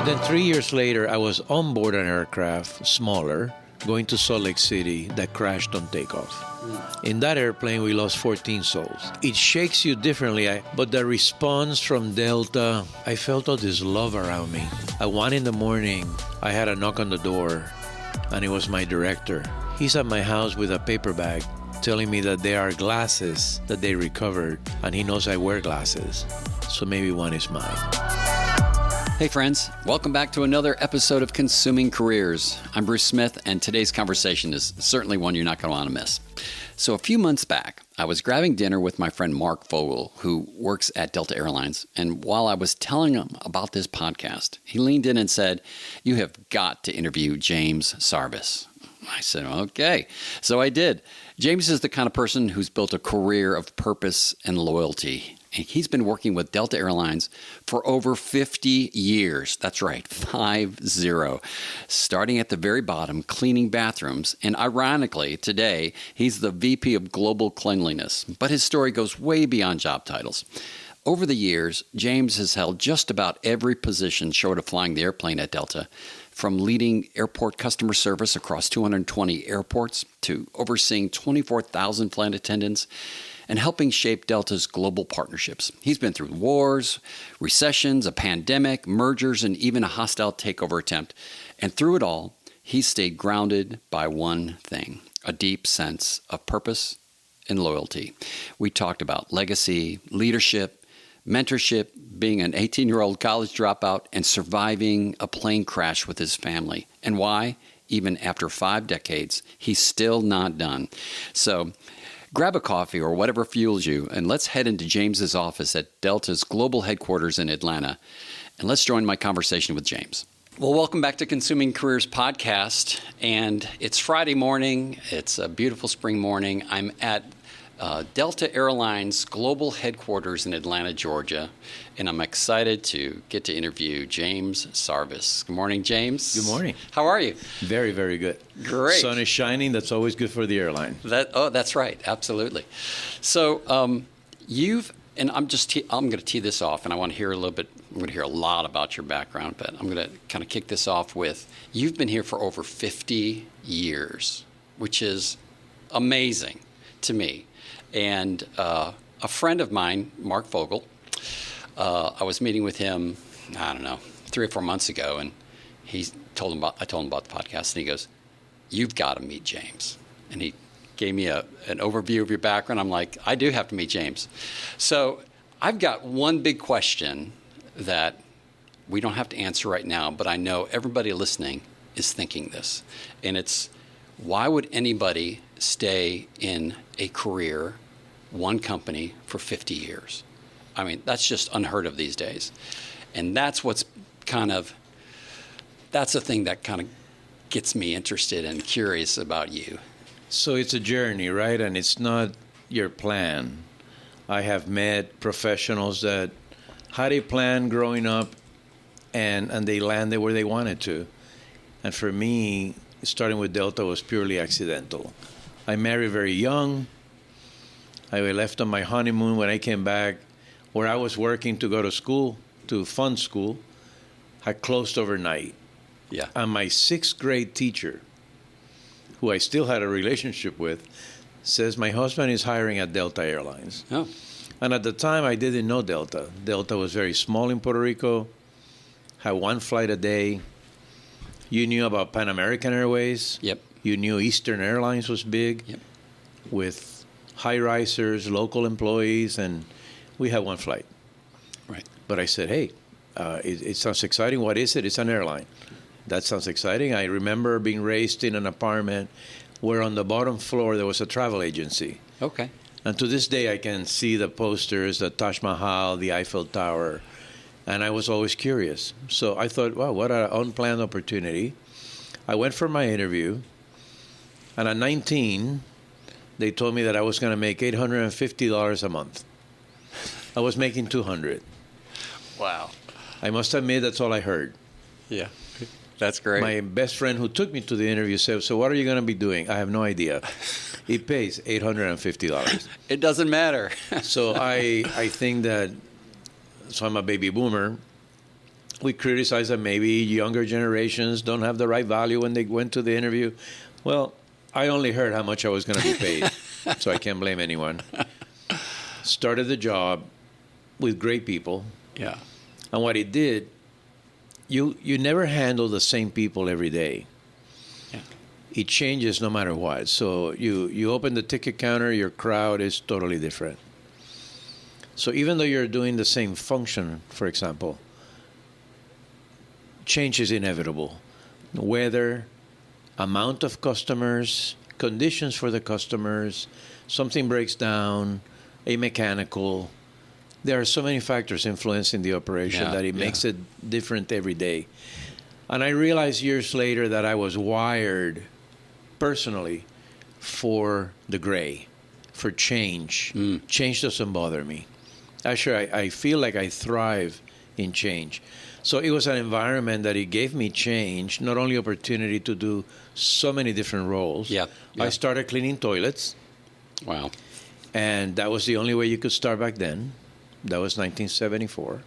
then 3 years later, I was on board an aircraft, smaller, going to Salt Lake City that crashed on takeoff. In that airplane, we lost 14 souls. It shakes you differently, but the response from Delta, I felt all this love around me. At 1 in the morning, I had a knock on the door, and it was my director. He's at my house with a paper bag telling me that there are glasses that they recovered, and he knows I wear glasses, so maybe one is mine. Hey friends, welcome back to another episode of Consuming Careers. I'm Bruce Smith, and today's conversation is certainly one you're not going to want to miss. So a few months back, I was grabbing dinner with my friend Mark Fogel, who works at Delta Airlines, and while I was telling him about this podcast, he leaned in and said, "You have got to interview James Sarvis." I said, okay. So I did. James is the kind of person who's built a career of purpose and loyalty. And he's been working with Delta Airlines for over 50 years. That's right, 50. Starting at the very bottom, cleaning bathrooms. And ironically, today, he's the VP of Global Cleanliness. But his story goes way beyond job titles. Over the years, James has held just about every position short of flying the airplane at Delta, from leading airport customer service across 220 airports to overseeing 24,000 flight attendants and helping shape Delta's global partnerships. He's been through wars, recessions, a pandemic, mergers, and even a hostile takeover attempt. And through it all, he's stayed grounded by one thing, a deep sense of purpose and loyalty. We talked about legacy, leadership, mentorship, being an 18-year-old college dropout, and surviving a plane crash with his family. And why, even after 5 decades, he's still not done. So grab a coffee or whatever fuels you, and let's head into James's office at Delta's global headquarters in Atlanta, and let's join my conversation with James. Well, welcome back to Consuming Careers Podcast, and it's Friday morning. It's a beautiful spring morning. I'm at Delta Airlines global headquarters in Atlanta, Georgia, and I'm excited to get to interview James Sarvis. Good morning, James. Good morning. How are you? Very, very good. Great. Sun is shining. That's always good for the airline. That's right. Absolutely. So I'm going to tee this off, and I want to hear a little bit. I'm going to hear a lot about your background, but I'm going to kind of kick this off with, you've been here for over 50 years, which is amazing to me. And a friend of mine, Mark Fogel, I was meeting with him, 3 or 4 months ago, and I told him about the podcast, and he goes, "You've got to meet James." And he gave me an overview of your background. I'm like, I do have to meet James. So I've got one big question that we don't have to answer right now, but I know everybody listening is thinking this. And it's, why would anybody stay in a career, one company, for 50 years? I mean, that's just unheard of these days. And that's the thing that kind of gets me interested and curious about you. So it's a journey, right? And it's not your plan. I have met professionals that had a plan growing up and they landed where they wanted to. And for me, starting with Delta was purely accidental. I married very young. I left on my honeymoon. When I came back, where I was working to go to school, to fund school, had closed overnight. Yeah. And my 6th grade teacher, who I still had a relationship with, says my husband is hiring at Delta Airlines. Oh. And at the time, I didn't know Delta. Delta was very small in Puerto Rico, had 1 flight a day. You knew about Pan American Airways. Yep. You knew Eastern Airlines was big. Yep. With high-risers, local employees, and we had 1 flight. Right. But I said, hey, it sounds exciting. What is it? It's an airline. That sounds exciting. I remember being raised in an apartment where on the bottom floor there was a travel agency. Okay. And to this day, I can see the posters, the Taj Mahal, the Eiffel Tower, and I was always curious. So I thought, wow, what an unplanned opportunity. I went for my interview, and at 19, they told me that I was going to make $850 a month. I was making $200. Wow. I must admit, that's all I heard. Yeah. That's great. My best friend who took me to the interview said, so what are you going to be doing? I have no idea. It pays $850. It doesn't matter. So I think that, so I'm a baby boomer. We criticize that maybe younger generations don't have the right value when they went to the interview. Well, I only heard how much I was going to be paid, so I can't blame anyone. Started the job with great people. Yeah. And what it did, you never handle the same people every day. Yeah. It changes no matter what. So you open the ticket counter, your crowd is totally different. So even though you're doing the same function, for example, change is inevitable. Weather, amount of customers, conditions for the customers, something breaks down, a mechanical. There are so many factors influencing the operation that it makes it different every day. And I realized years later that I was wired personally for the gray, for change. Change doesn't bother me. Actually, I feel like I thrive in change. So it was an environment that it gave me change, not only opportunity to do so many different roles. I started cleaning toilets. Wow. And that was the only way you could start back then. That was 1974.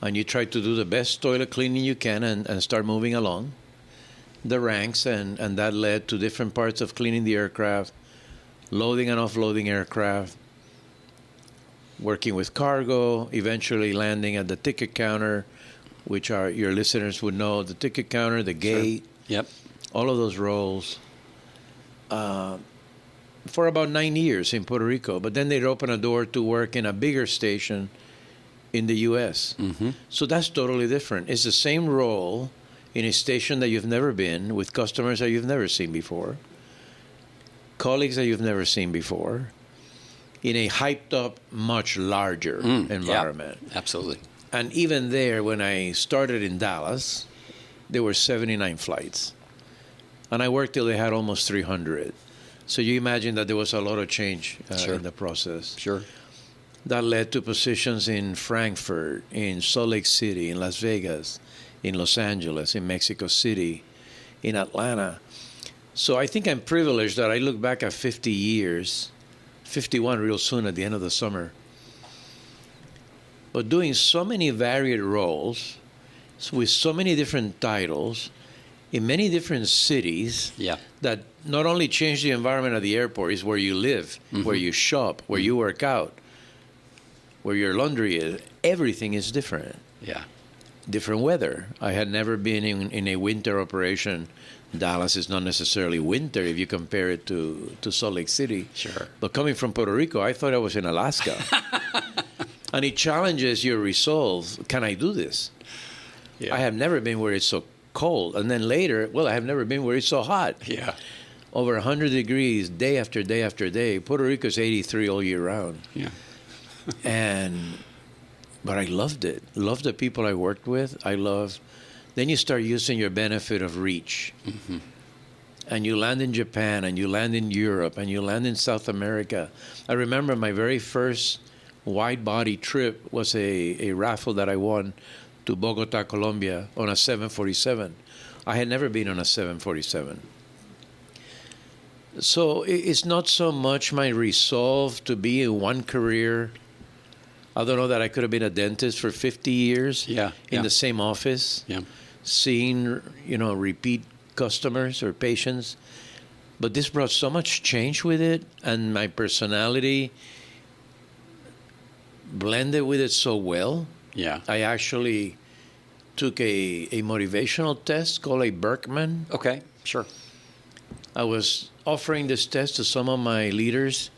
And you try to do the best toilet cleaning you can and start moving along the ranks. And that led to different parts of cleaning the aircraft, loading and offloading aircraft, working with cargo, eventually landing at the ticket counter, which are, your listeners would know, the ticket counter, the gate, all of those roles. For about 9 years in Puerto Rico. But then they'd open a door to work in a bigger station in the U.S. So that's totally different. It's the same role in a station that you've never been, with customers that you've never seen before, colleagues that you've never seen before, in a hyped-up, much larger environment. Yeah, absolutely. And even there, when I started in Dallas, there were 79 flights. And I worked till they had almost 300. So you imagine that there was a lot of change in the process. That led to positions in Frankfurt, in Salt Lake City, in Las Vegas, in Los Angeles, in Mexico City, in Atlanta. So I think I'm privileged that I look back at 50 years, 51 real soon at the end of the summer, but doing so many varied roles with so many different titles in many different cities that not only change the environment of the airport, is where you live, where you shop, where you work out, where your laundry is. Everything is different. Different weather. I had never been in a winter operation. Dallas is not necessarily winter if you compare it to Salt Lake City. But coming from Puerto Rico, I thought I was in Alaska. And it challenges your resolve. Can I do this? I have never been where it's so cold. And then later, well, I have never been where it's so hot. Over 100 degrees day after day after day. Puerto Rico is 83 all year round. But I loved it. Loved the people I worked with. Then you start using your benefit of reach. And you land in Japan, and you land in Europe, and you land in South America. I remember my very first wide-body trip was a raffle that I won to Bogota, Colombia, on a 747. I had never been on a 747. So it's not so much my resolve to be in one career. I don't know that I could have been a dentist for 50 years in the same office, seeing, repeat customers or patients. But this brought so much change with it, and my personality blended with it so well. I actually took a motivational test called a Berkman. I was offering this test to some of my leaders,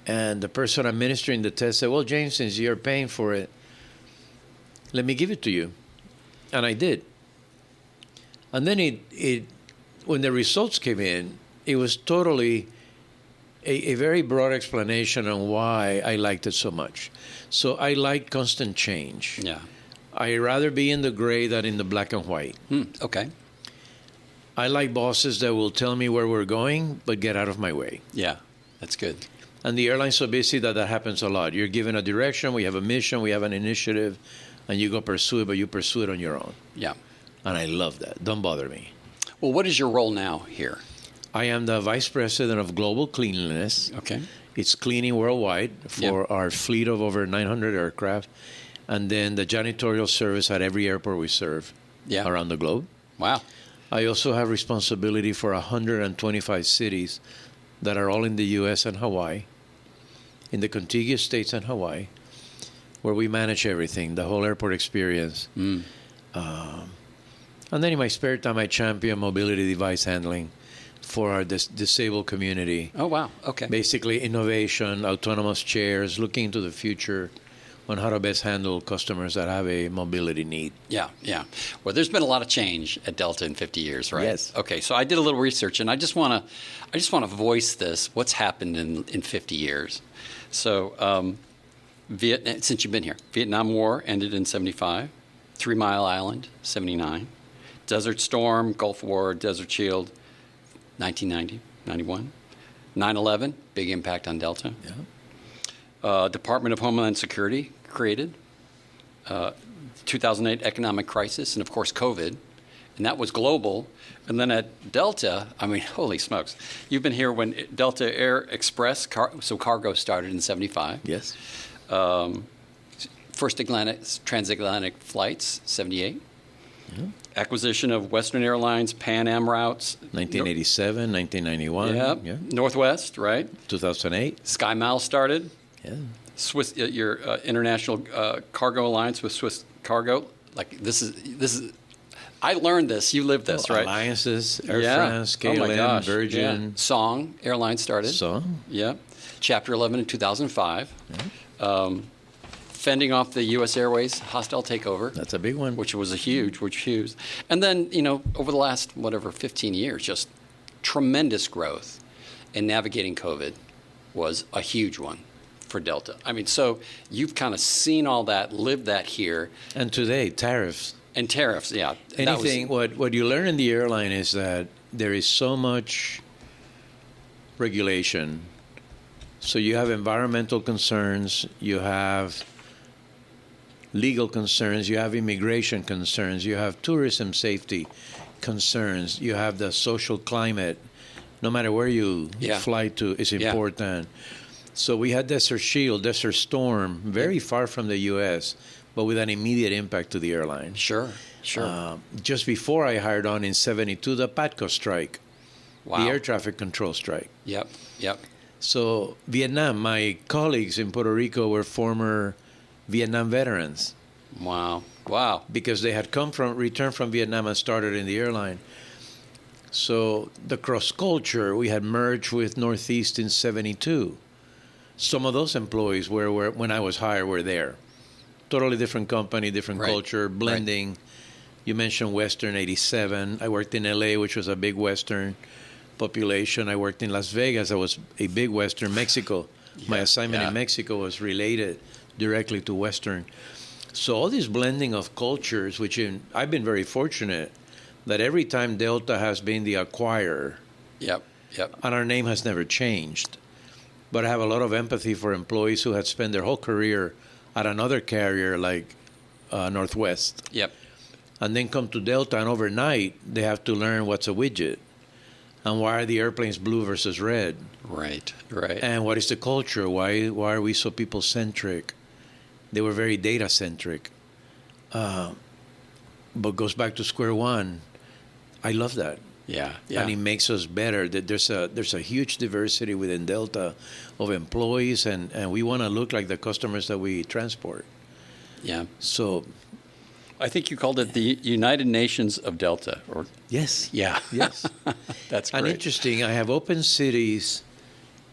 and the person administering the test said, well, James, since you're paying for it, let me give it to you. And I did. And then when the results came in, it was totally a very broad explanation on why I liked it so much. So I like constant change. I'd rather be in the gray than in the black and white. I like bosses that will tell me where we're going, but get out of my way. That's good. And the airline's so busy that happens a lot. You're given a direction, we have a mission, we have an initiative, and you go pursue it, but you pursue it on your own. And I love that. Don't bother me. Well, what is your role now here? I am the Vice President of Global Cleanliness. It's cleaning worldwide for our fleet of over 900 aircraft. and then the janitorial service at every airport we serve around the globe. Wow. I also have responsibility for 125 cities that are all in the U.S. and Hawaii, in the contiguous states and Hawaii, where we manage everything, the whole airport experience. And then in my spare time, I champion mobility device handling for our disabled community. Oh, wow. Okay. Basically, innovation, autonomous chairs, looking into the future on how to best handle customers that have a mobility need. Yeah, yeah. Well, there's been a lot of change at Delta in 50 years, right? Yes. Okay, so I did a little research, and I just want to voice this. What's happened in 50 years? So, since you've been here, Vietnam War ended in 75, 3 Mile Island, 79, Desert Storm, Gulf War, Desert Shield, 1990, 91, 9/11, big impact on Delta. Yeah. Department of Homeland Security created, 2008 economic crisis, and of course COVID, and that was global. And then at Delta, I mean, holy smokes, you've been here when Delta Air Express, so cargo started in 75. Yes. First transatlantic flights, 78. Yeah. Acquisition of Western Airlines, Pan Am routes. 1987, 1991. Yeah. Northwest, right? 2008. Sky Miles started. Yeah. Swiss, your international cargo alliance with Swiss Cargo. Like this is. I learned this. You lived this, right? Alliances, Air France, KLM, Virgin. Yeah. Song Airlines started. Song. Yeah. Chapter 11 in 2005. Yeah. Fending off the U.S. Airways hostile takeover. That's a big one. Which was huge. And then, over the last, 15 years, just tremendous growth. And navigating COVID was a huge one for Delta. I mean, so you've kind of seen all that, lived that here. And today, tariffs. And tariffs, yeah. Anything, what you learn in the airline is that there is so much regulation. So you have environmental concerns, you have legal concerns, you have immigration concerns, you have tourism safety concerns, you have the social climate. No matter where you fly to, is important. So we had Desert Shield, Desert Storm, very far from the U.S., but with an immediate impact to the airline. Sure. Just before I hired on in 72, the PATCO strike, the air traffic control strike. Yep. So Vietnam, my colleagues in Puerto Rico were former Vietnam veterans. Wow. Because they had returned from Vietnam and started in the airline. So the cross-culture, we had merged with Northeast in 72. Some of those employees were when I was hired, were there. Totally different company, different culture, blending. Right. You mentioned Western, 87. I worked in LA, which was a big Western population. I worked in Las Vegas. I was a big Western. Mexico. My assignment in Mexico was related directly to Western. So all this blending of cultures, I've been very fortunate that every time Delta has been the acquirer, and our name has never changed. But I have a lot of empathy for employees who had spent their whole career at another carrier like Northwest. And then come to Delta, and overnight they have to learn what's a widget and why are the airplanes blue versus red. Right. And what is the culture? Why are we so people-centric? They were very data-centric. But goes back to square one. I love that. Yeah. And it makes us better. That there's a huge diversity within Delta of employees, and we want to look like the customers that we transport. Yeah. So I think you called it the United Nations of Delta. Yes. Yeah. Yes. That's great. And interesting, I have open cities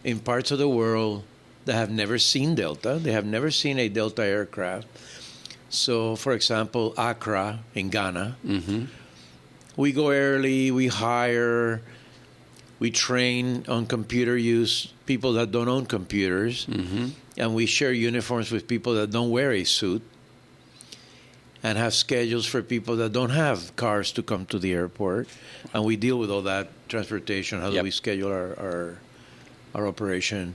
in parts of the world that have never seen Delta. They have never seen a Delta aircraft. So, for example, Accra in Ghana. Mm-hmm. We go early, we hire, we train on computer use people that don't own computers, and we share uniforms with people that don't wear a suit, and have schedules for people that don't have cars to come to the airport, and we deal with all that transportation. How do we schedule our operation?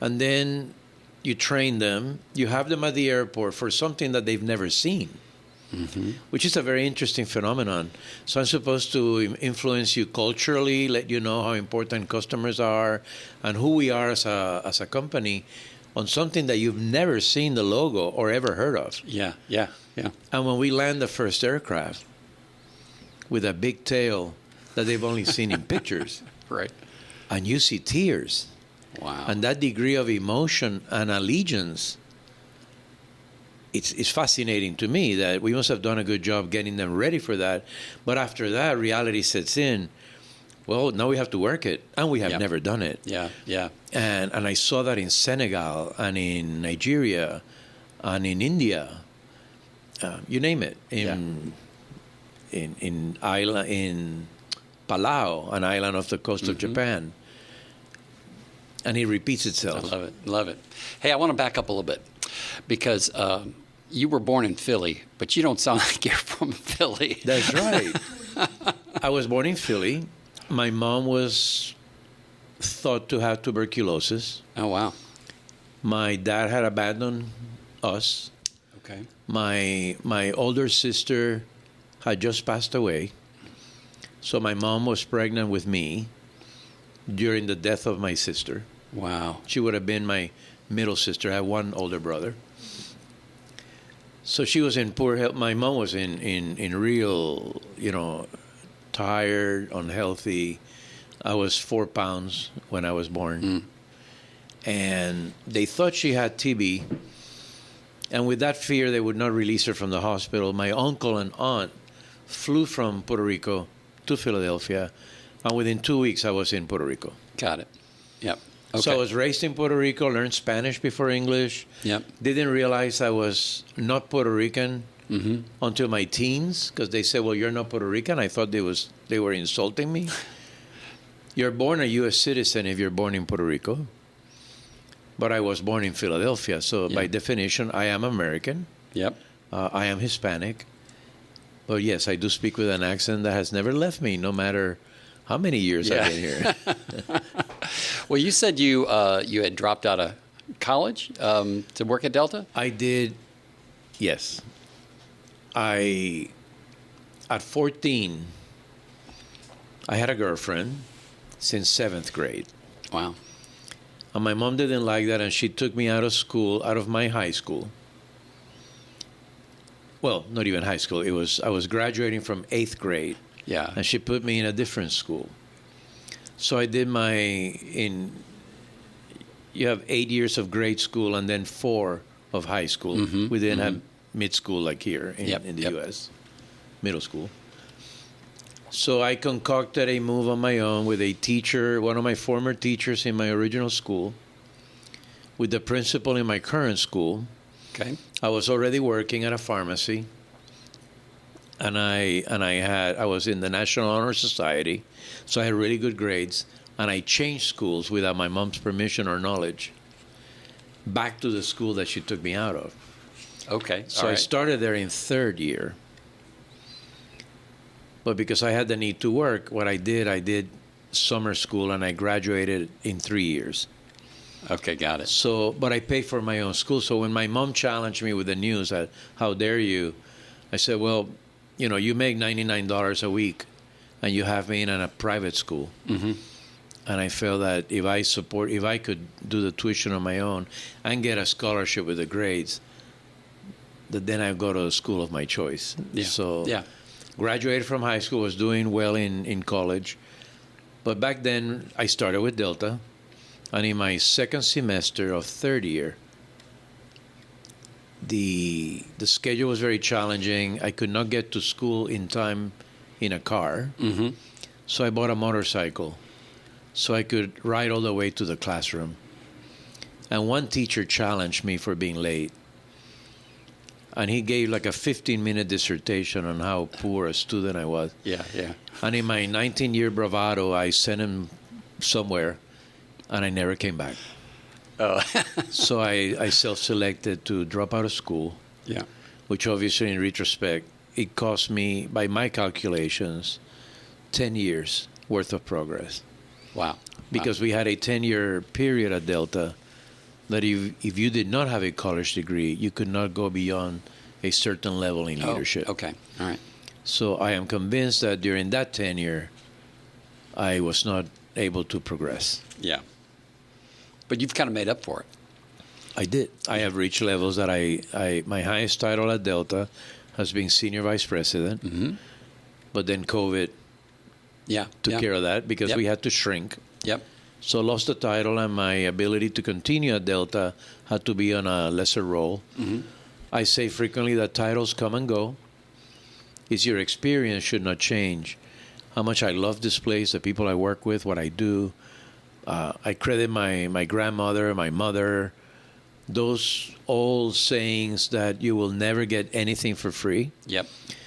And then you train them, you have them at the airport for something that they've never seen. Which is a very interesting phenomenon. So I'm supposed to influence you culturally, let you know how important customers are and who we are as a company. on something that you've never seen the logo or ever heard of. Yeah, yeah, yeah. And when we land the first aircraft with a big tail that they've only seen in pictures, Right. and you see tears, Wow. and that degree of emotion and allegiance, it's fascinating to me that we must have done a good job getting them ready for that. But after that, reality sets in. Well, now we have to work it, and we have Yep. never done it. Yeah, yeah. And I saw that in Senegal and in Nigeria and in India, you name it. In Palau, an island off the coast of Japan. And it repeats itself. I love it. Love it. Hey, I want to back up a little bit because you were born in Philly, but you don't sound like you're from Philly. That's right. I was born in Philly. My mom was thought to have tuberculosis. Oh, wow. My dad had abandoned us. Okay. My older sister had just passed away. So my mom was pregnant with me during the death of my sister. Wow. She would have been my middle sister. I have one older brother. So she was in poor health. My mom was in real, tired, unhealthy. I was 4 pounds when I was born. And they thought she had TB. And with that fear, they would not release her from the hospital. My uncle and aunt flew from Puerto Rico to Philadelphia. And within 2 weeks, I was in Puerto Rico. Got it. Yep. Okay. So I was raised in Puerto Rico, learned Spanish before English. Yep. Didn't realize I was not Puerto Rican until my teens, because they said, well, you're not Puerto Rican. I thought they were insulting me. You're born a U.S. citizen if you're born in Puerto Rico. But I was born in Philadelphia, so by definition, I am American. Yep. I am Hispanic. But yes, I do speak with an accent that has never left me, no matter how many years I've been here. Well, you said you had dropped out of college to work at Delta? I did, yes. At 14, I had a girlfriend since 7th grade. Wow. And my mom didn't like that, and she took me out of school, out of my high school. Well, not even high school. I was graduating from 8th grade. Yeah. And she put me in a different school. So I did you have 8 years of grade school and then 4 of high school. We didn't have mid-school like here in the U.S., middle school. So I concocted a move on my own with a teacher, one of my former teachers in my original school, with the principal in my current school. Okay. I was already working at a pharmacy, and I was in the National Honor Society, so I had really good grades, and I changed schools without my mom's permission or knowledge back to the school that she took me out of. Okay. So I started there in 3rd year. But because I had the need to work, what I did summer school, and I graduated in 3 years. Okay, got it. So, but I paid for my own school. So when my mom challenged me with the news that, how dare you, I said, well, you make $99 a week, and you have me in a private school. And I felt that if I could do the tuition on my own and get a scholarship with the grades, that then I'd go to a school of my choice. Yeah. So graduated from high school, was doing well in college. But back then, I started with Delta. And in my 2nd semester of 3rd year, the schedule was very challenging. I could not get to school in time in a car. So I bought a motorcycle so I could ride all the way to the classroom. And one teacher challenged me for being late. And he gave like a 15-minute dissertation on how poor a student I was. Yeah. And in my 19-year bravado, I sent him somewhere, and I never came back. Oh. So I self-selected to drop out of school. Yeah. Which obviously, in retrospect, it cost me, by my calculations, 10 years worth of progress. Wow. Because we had a 10-year period at Delta that if you did not have a college degree, you could not go beyond a certain level in leadership. Okay. All right. So I am convinced that during that tenure, I was not able to progress. Yeah. But you've kind of made up for it. I did. I have reached levels that my highest title at Delta has been senior vice president. Mm-hmm. But then COVID took care of that because we had to shrink. Yep. So lost the title, and my ability to continue at Delta had to be on a lesser role. Mm-hmm. I say frequently that titles come and go. It's your experience should not change. How much I love this place, the people I work with, what I do. I credit my grandmother, my mother, those old sayings that you will never get anything for free. Yep.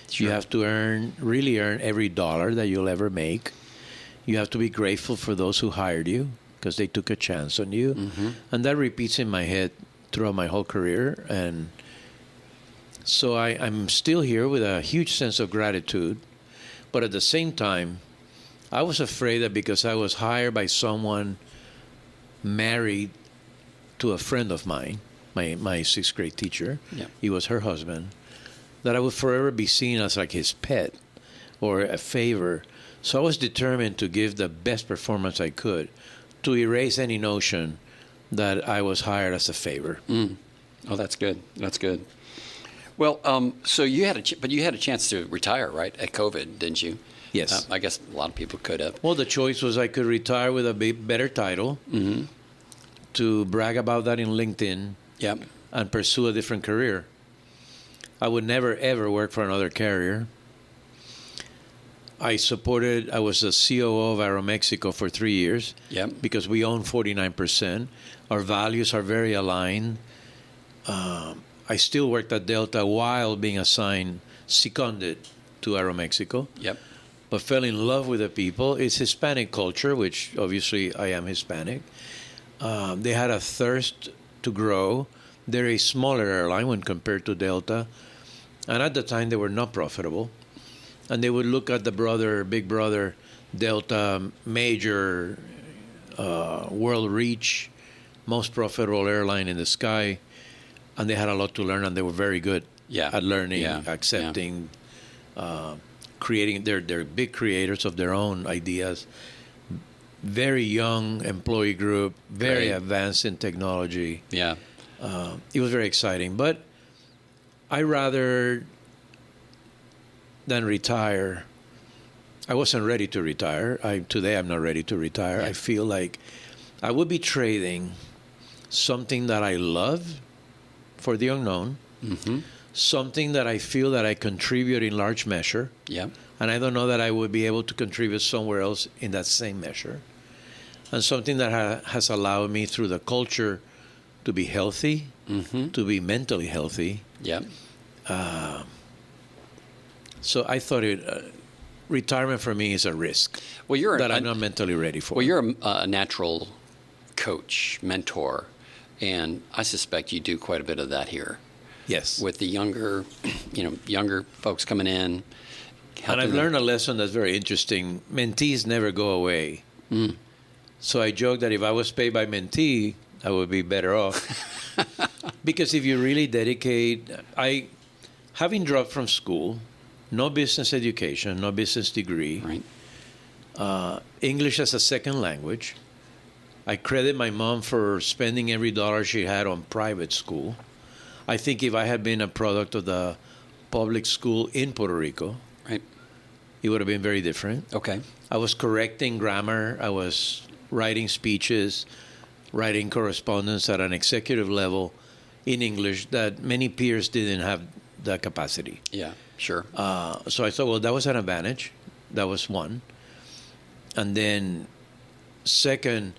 Sure. You have to really earn every dollar that you'll ever make. You have to be grateful for those who hired you because they took a chance on you. Mm-hmm. And that repeats in my head throughout my whole career. And so I'm still here with a huge sense of gratitude. But at the same time, I was afraid that because I was hired by someone married to a friend of mine, my sixth grade teacher, he was her husband, that I would forever be seen as like his pet or a favor. So I was determined to give the best performance I could to erase any notion that I was hired as a favor. Mm. Oh, that's good. That's good. Well, so you had a chance to retire, right, at COVID, didn't you? Yes. I guess a lot of people could have. Well, the choice was I could retire with a better title, Mm-hmm. to brag about that in LinkedIn, and pursue a different career. I would never, ever work for another carrier. I was the COO of Aeromexico for 3 years because we own 49%. Our values are very aligned. I still worked at Delta while being seconded to Aeromexico. But fell in love with the people. It's Hispanic culture, which obviously I am Hispanic. They had a thirst to grow. They're a smaller airline when compared to Delta. And at the time, they were not profitable. And they would look at the big brother, Delta, major world reach, most profitable airline in the sky. And they had a lot to learn, and they were very good at learning, accepting, creating. They're big creators of their own ideas. Very young employee group, very advanced in technology. It was very exciting. But I rather than retire, I wasn't ready to retire. Today I'm not ready to retire. I feel like I would be trading something that I love for the unknown, something that I feel that I contribute in large measure. And I don't know that I would be able to contribute somewhere else in that same measure. And something that has allowed me through the culture to be healthy, to be mentally healthy. So I thought retirement for me is a risk that I'm not mentally ready for. Well, you're a natural coach, mentor, and I suspect you do quite a bit of that here. Yes. With the younger folks coming in. And I've learned a lesson that's very interesting. Mentees never go away. So I joke that if I was paid by mentee, I would be better off. Because if you really dedicate, having dropped from school, no business education, no business degree, English as a second language. I credit my mom for spending every dollar she had on private school. I think if I had been a product of the public school in Puerto Rico, it would have been very different. I was correcting grammar. I was writing speeches, writing correspondence at an executive level in English that many peers didn't have the capacity. Sure. So I thought, well, that was an advantage. That was one. And then second,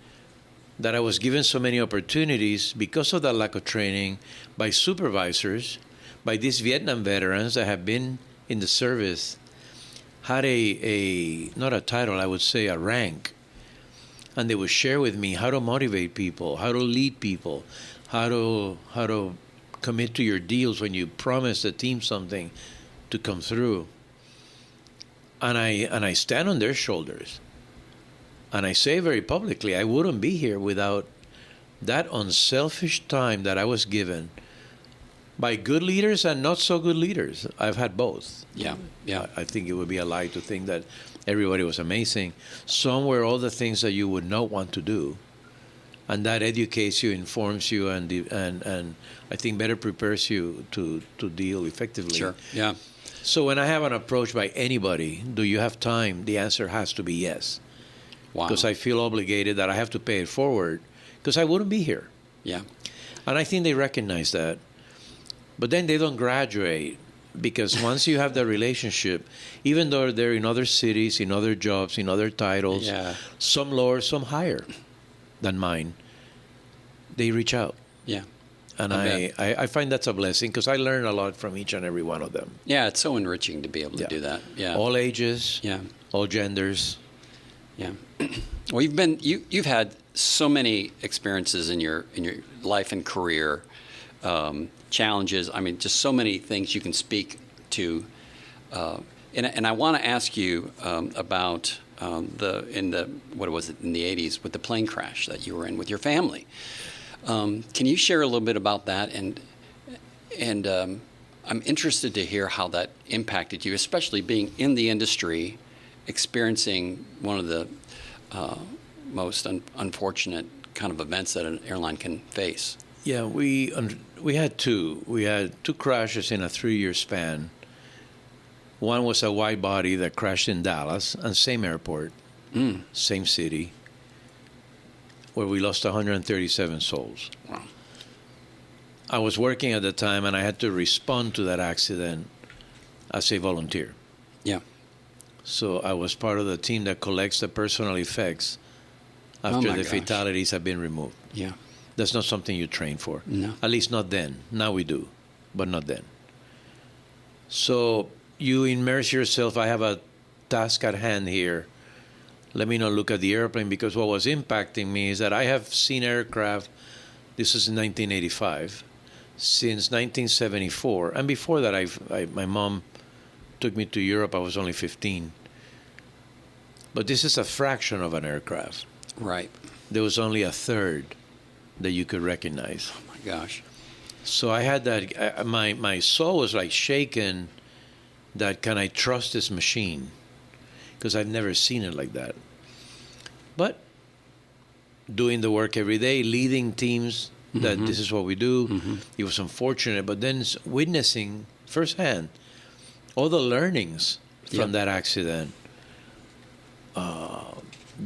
that I was given so many opportunities because of that lack of training by supervisors, by these Vietnam veterans that have been in the service, had not a title, I would say a rank. And they would share with me how to motivate people, how to lead people, how to commit to your deals when you promise the team something to come through. And I stand on their shoulders. And I say very publicly, I wouldn't be here without that unselfish time that I was given by good leaders and not so good leaders. I've had both. I think it would be a lie to think that everybody was amazing. Some were all the things that you would not want to do. and that educates you, informs you, and I think better prepares you to deal effectively. Sure. Yeah. So when I have an approach by anybody, do you have time? The answer has to be yes. Wow. Because I feel obligated that I have to pay it forward because I wouldn't be here. Yeah. And I think they recognize that. But then they don't graduate because once you have the relationship, even though they're in other cities, in other jobs, in other titles, Yeah. some lower, some higher than mine, they reach out. Yeah. And I find that's a blessing because I learn a lot from each and every one of them. Yeah, it's so enriching to be able to do that. Yeah. All ages, Yeah. all genders. Yeah. Well, you've had so many experiences in your life and career, challenges. I mean, just so many things you can speak to. And I want to ask you about in the 80s with the plane crash that you were in with your family. Can you share a little bit about that? And I'm interested to hear how that impacted you, especially being in the industry, experiencing one of the most unfortunate kind of events that an airline can face. Yeah, we had two. We had two crashes in a 3-year span. One was a wide body that crashed in Dallas, and same airport, same city, where we lost 137 souls. Wow. I was working at the time, and I had to respond to that accident as a volunteer. Yeah. So I was part of the team that collects the personal effects after the fatalities have been removed. Yeah. That's not something you train for. No. At least not then. Now we do, but not then. So you immerse yourself. I have a task at hand here. Let me not look at the airplane, because what was impacting me is that I have seen aircraft, this is in 1985, since 1974. And before that, my mom took me to Europe. I was only 15. But this is a fraction of an aircraft. Right. There was only a third that you could recognize. Oh, my gosh. So I had that, my soul was like shaken that, can I trust this machine? Because I've never seen it like that. But doing the work every day, leading teams, that this is what we do, it was unfortunate. But then witnessing firsthand all the learnings from that accident,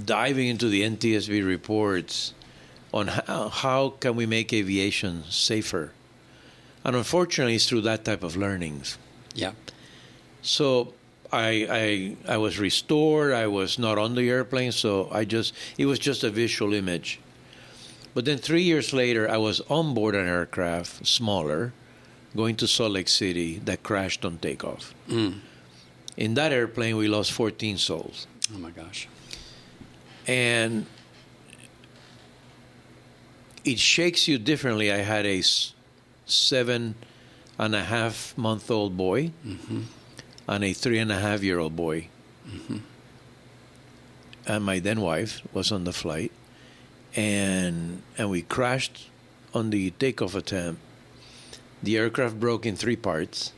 diving into the NTSB reports on how can we make aviation safer. And unfortunately, it's through that type of learnings. Yeah. So I was restored. I was not on the airplane, so it was just a visual image. But then 3 years later, I was on board an aircraft, smaller, going to Salt Lake City, that crashed on takeoff. In that airplane, we lost 14 souls. Oh, my gosh. And it shakes you differently. I had a 7.5-month-old boy and a 3.5-year-old boy. And my then wife was on the flight. And we crashed on the takeoff attempt. The aircraft broke in 3 parts.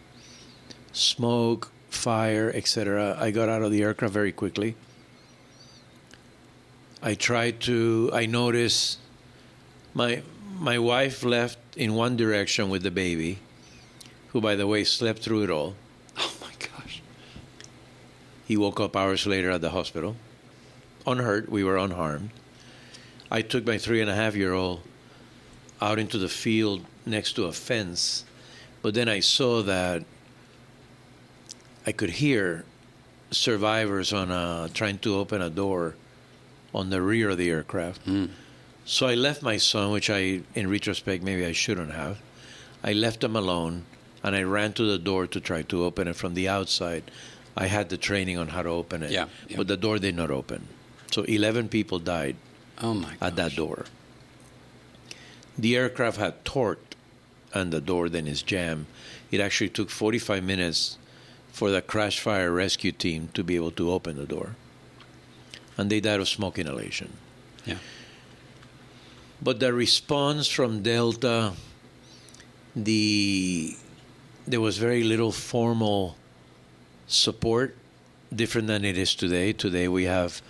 Smoke, fire, etc. I got out of the aircraft very quickly. I noticed my wife left in one direction with the baby, who, by the way, slept through it all. Oh, my gosh. He woke up hours later at the hospital. Unhurt. We were unharmed. I took my 3.5-year-old out into the field next to a fence, but then I saw that I could hear survivors trying to open a door on the rear of the aircraft. So I left my son, which in retrospect, maybe I shouldn't have. I left him alone, and I ran to the door to try to open it from the outside. I had the training on how to open it, but the door did not open. So 11 people died at that door. The aircraft had torqued, and the door then is jammed. It actually took 45 minutes for the crash fire rescue team to be able to open the door. And they died of smoke inhalation. Yeah. But the response from Delta, there was very little formal support, different than it is today. Today we have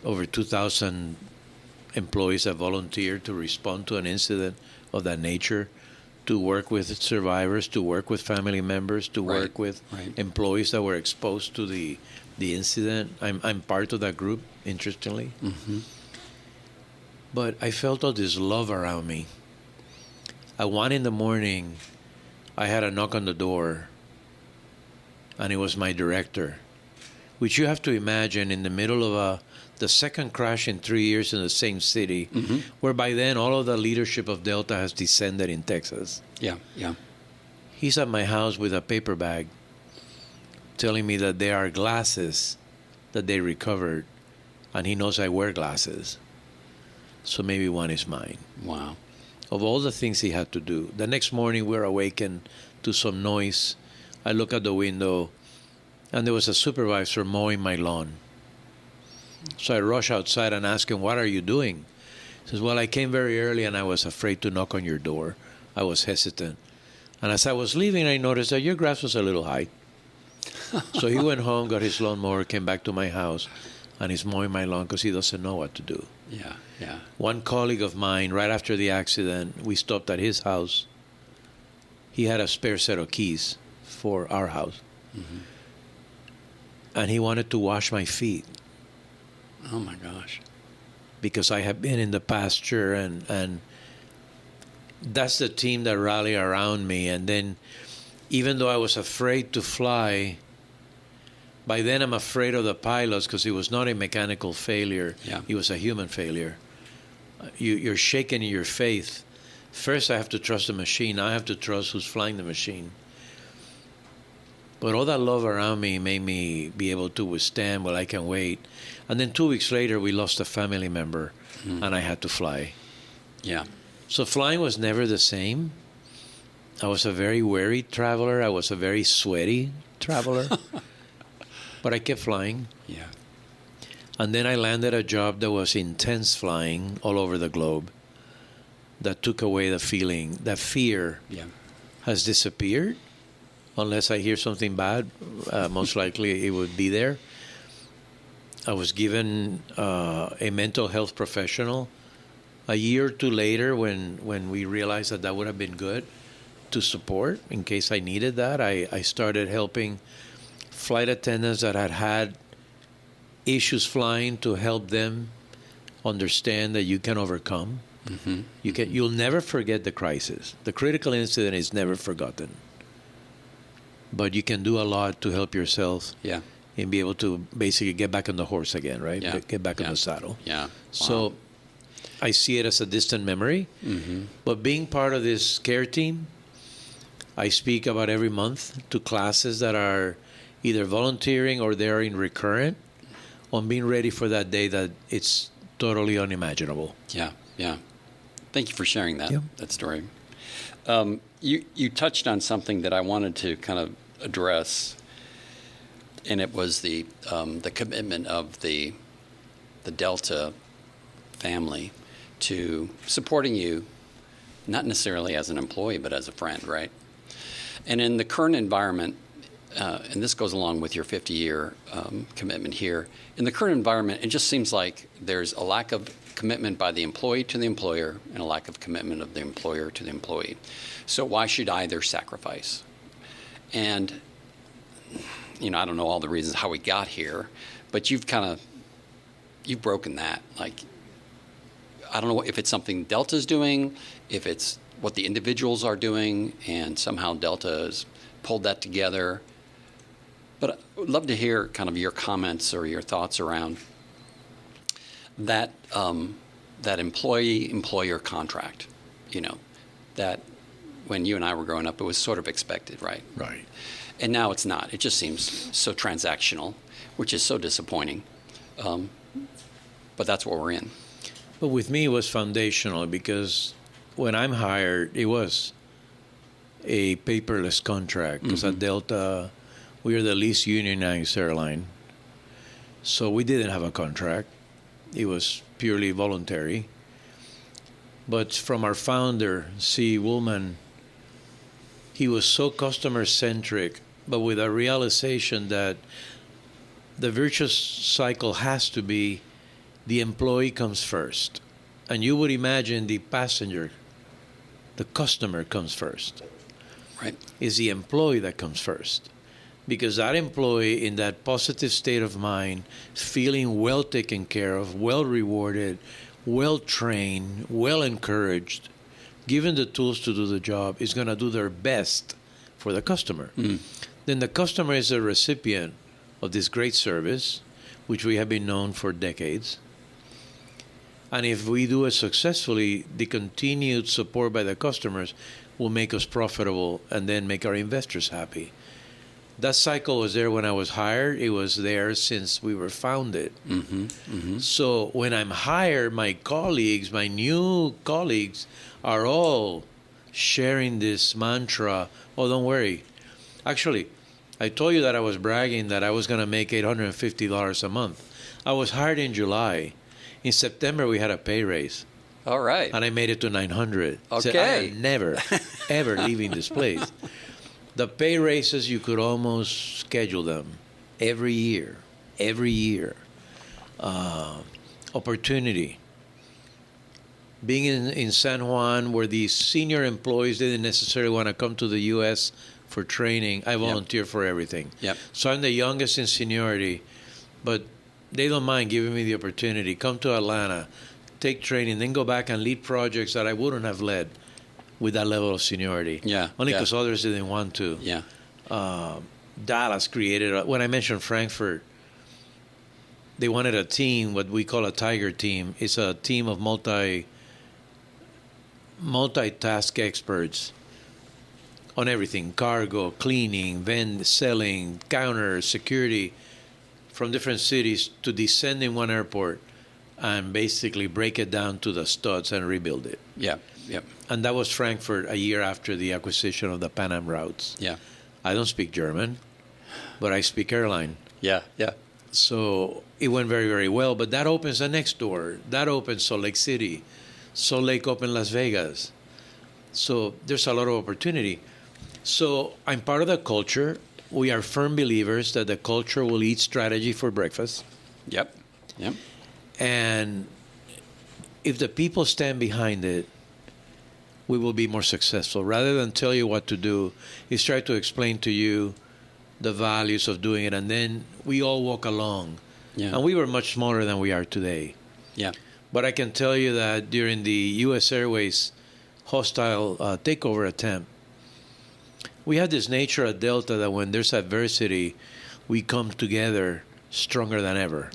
over 2,000 employees that volunteer to respond to an incident of that nature, to work with survivors, to work with family members, to work with employees that were exposed to the incident. I'm part of that group, interestingly. Mm-hmm. But I felt all this love around me. At 1 a.m, I had a knock on the door, and it was my director, which you have to imagine in the middle of the second crash in 3 years in the same city, where by then all of the leadership of Delta has descended in Texas. Yeah. He's at my house with a paper bag telling me that there are glasses that they recovered, and he knows I wear glasses. So maybe one is mine. Wow. Of all the things he had to do. The next morning, we're awakened to some noise. I look out the window, and there was a supervisor mowing my lawn. So I rush outside and ask him, "What are you doing?" He says, "Well, I came very early, and I was afraid to knock on your door. I was hesitant. And as I was leaving, I noticed that your grass was a little high." So he went home, got his lawnmower, came back to my house, and he's mowing my lawn because he doesn't know what to do. Yeah. One colleague of mine, right after the accident, we stopped at his house. He had a spare set of keys for our house. Mm-hmm. And he wanted to wash my feet. Oh, my gosh. Because I have been in the pasture, and that's the team that rallied around me. And then, even though I was afraid to fly, by then I'm afraid of the pilots because it was not a mechanical failure. Yeah. It was a human failure. You're shaken in your faith. First, I have to trust the machine. Now I have to trust who's flying the machine. But all that love around me made me be able to withstand, well, I can wait. And then 2 weeks later, we lost a family member, and I had to fly. Yeah. So flying was never the same. I was a very wary traveler. I was a very sweaty traveler. But I kept flying. Yeah. And then I landed a job that was intense flying all over the globe that took away the feeling. That fear has disappeared. Unless I hear something bad, most likely it would be there. I was given a mental health professional a year or two later when we realized that would have been good to support in case I needed that. I started helping flight attendants that had issues flying to help them understand that you can overcome. Mm-hmm. You'll never forget the crisis. The critical incident is never forgotten. But you can do a lot to help yourself and be able to basically get back on the horse again, right? Yeah. Get back on the saddle. Yeah. Wow. So I see it as a distant memory. Mm-hmm. But being part of this care team, I speak about every month to classes that are either volunteering or they're in recurrent on being ready for that day that it's totally unimaginable. Yeah. Thank you for sharing that story. You touched on something that I wanted to kind of address, and it was the commitment of the Delta family to supporting you, not necessarily as an employee, but as a friend, right? And in the current environment, and this goes along with your 50-year commitment here, in the current environment, it just seems like there's a lack of commitment by the employee to the employer and a lack of commitment of the employer to the employee. So why should either sacrifice? And, I don't know all the reasons how we got here, but you've broken that. Like, I don't know if it's something Delta's doing, if it's what the individuals are doing, and somehow Delta has pulled that together. But I would love to hear kind of your comments or your thoughts around that employee-employer contract, that when you and I were growing up, it was sort of expected, right? Right. And now it's not. It just seems so transactional, which is so disappointing. But that's what we're in. But with me, it was foundational because when I'm hired, it was a paperless contract because at Delta, we are the least unionized airline. So we didn't have a contract. It was purely voluntary. But from our founder, C. Woolman, he was so customer-centric, but with a realization that the virtuous cycle has to be the employee comes first. And you would imagine the passenger, the customer comes first. Right. It's the employee that comes first. Because that employee in that positive state of mind, feeling well taken care of, well rewarded, well trained, well encouraged, given the tools to do the job, is going to do their best for the customer. Then the customer is a recipient of this great service, which we have been known for decades. And if we do it successfully, the continued support by the customers will make us profitable and then make our investors happy. That cycle was there when I was hired. It was there since we were founded. So when I'm hired, my colleagues, my new colleagues, are all sharing this mantra. Oh, don't worry. Actually, I told you that I was bragging that I was going to make $850 a month. I was hired in July. In September, we had a pay raise. All right. And I made it to $900. Okay. So I am never, ever leaving this place. The pay raises, you could almost schedule them every year. Opportunity. Being in San Juan, where the senior employees didn't necessarily want to come to the U.S. for training, I volunteer for everything. So I'm the youngest in seniority, but they don't mind giving me the opportunity. Come to Atlanta, take training, then go back and lead projects that I wouldn't have led with that level of seniority. Only because others didn't want to. Dallas created, when I mentioned Frankfurt, they wanted a team, what we call a tiger team. It's a team of multitask experts on everything: cargo, cleaning, selling, counter, security, from different cities, to descend in one airport and basically break it down to the studs and rebuild it. And that was Frankfurt a year after the acquisition of the Pan Am routes. I don't speak German, but I speak airline. So it went very, very well. But that opens the next door. That opens Salt Lake City. Salt Lake opened Las Vegas. So there's a lot of opportunity. So I'm part of the culture. We are firm believers that the culture will eat strategy for breakfast. And if the people stand behind it, we will be more successful. Rather than tell you what to do, is try to explain to you the values of doing it, and then we all walk along. And we were much smaller than we are today. But I can tell you that during the U.S. Airways hostile takeover attempt, we had this nature at Delta that when there's adversity, we come together stronger than ever.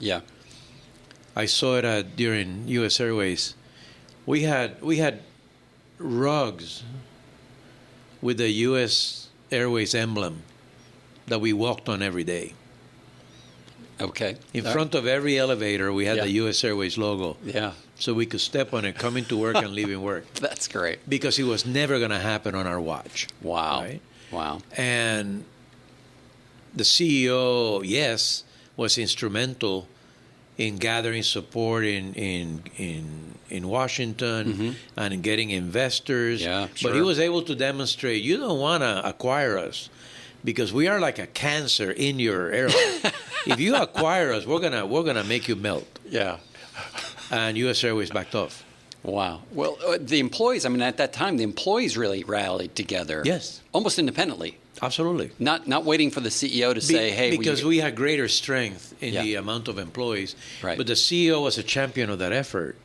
I saw it during U.S. Airways. We had rugs with the U.S. Airways emblem that we walked on every day. In front of every elevator, we had the U.S. Airways logo. So we could step on it, coming to work and leaving work. That's great. Because it was never going to happen on our watch. Wow. And the CEO, was instrumental in gathering support in Washington and in getting investors. But he was able to demonstrate, you don't want to acquire us because we are like a cancer in your airline. If you acquire us, we're gonna make you melt. And U.S. Airways backed off. Wow. Well, the employees, at that time, the employees really rallied together. Almost independently. Absolutely. Not waiting for the CEO to say, hey. Because we had greater strength in the amount of employees. But the CEO was a champion of that effort.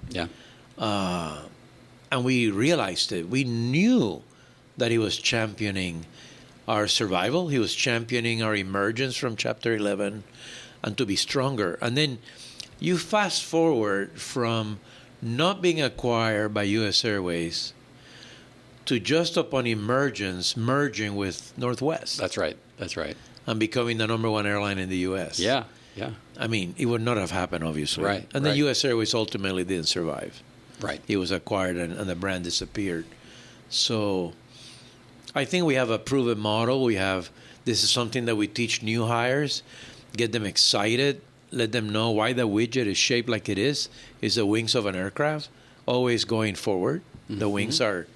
And we realized it. We knew that he was championing our survival. He was championing our emergence from Chapter 11 and to be stronger. And then you fast forward from not being acquired by U.S. Airways to just upon emergence, merging with Northwest. That's right. And becoming the number one airline in the U.S. It would not have happened, obviously. And then U.S. Airways ultimately didn't survive. It was acquired and the brand disappeared. So I think we have a proven model. This is something that we teach new hires, get them excited, let them know why the widget is shaped like it is the wings of an aircraft, always going forward. The wings are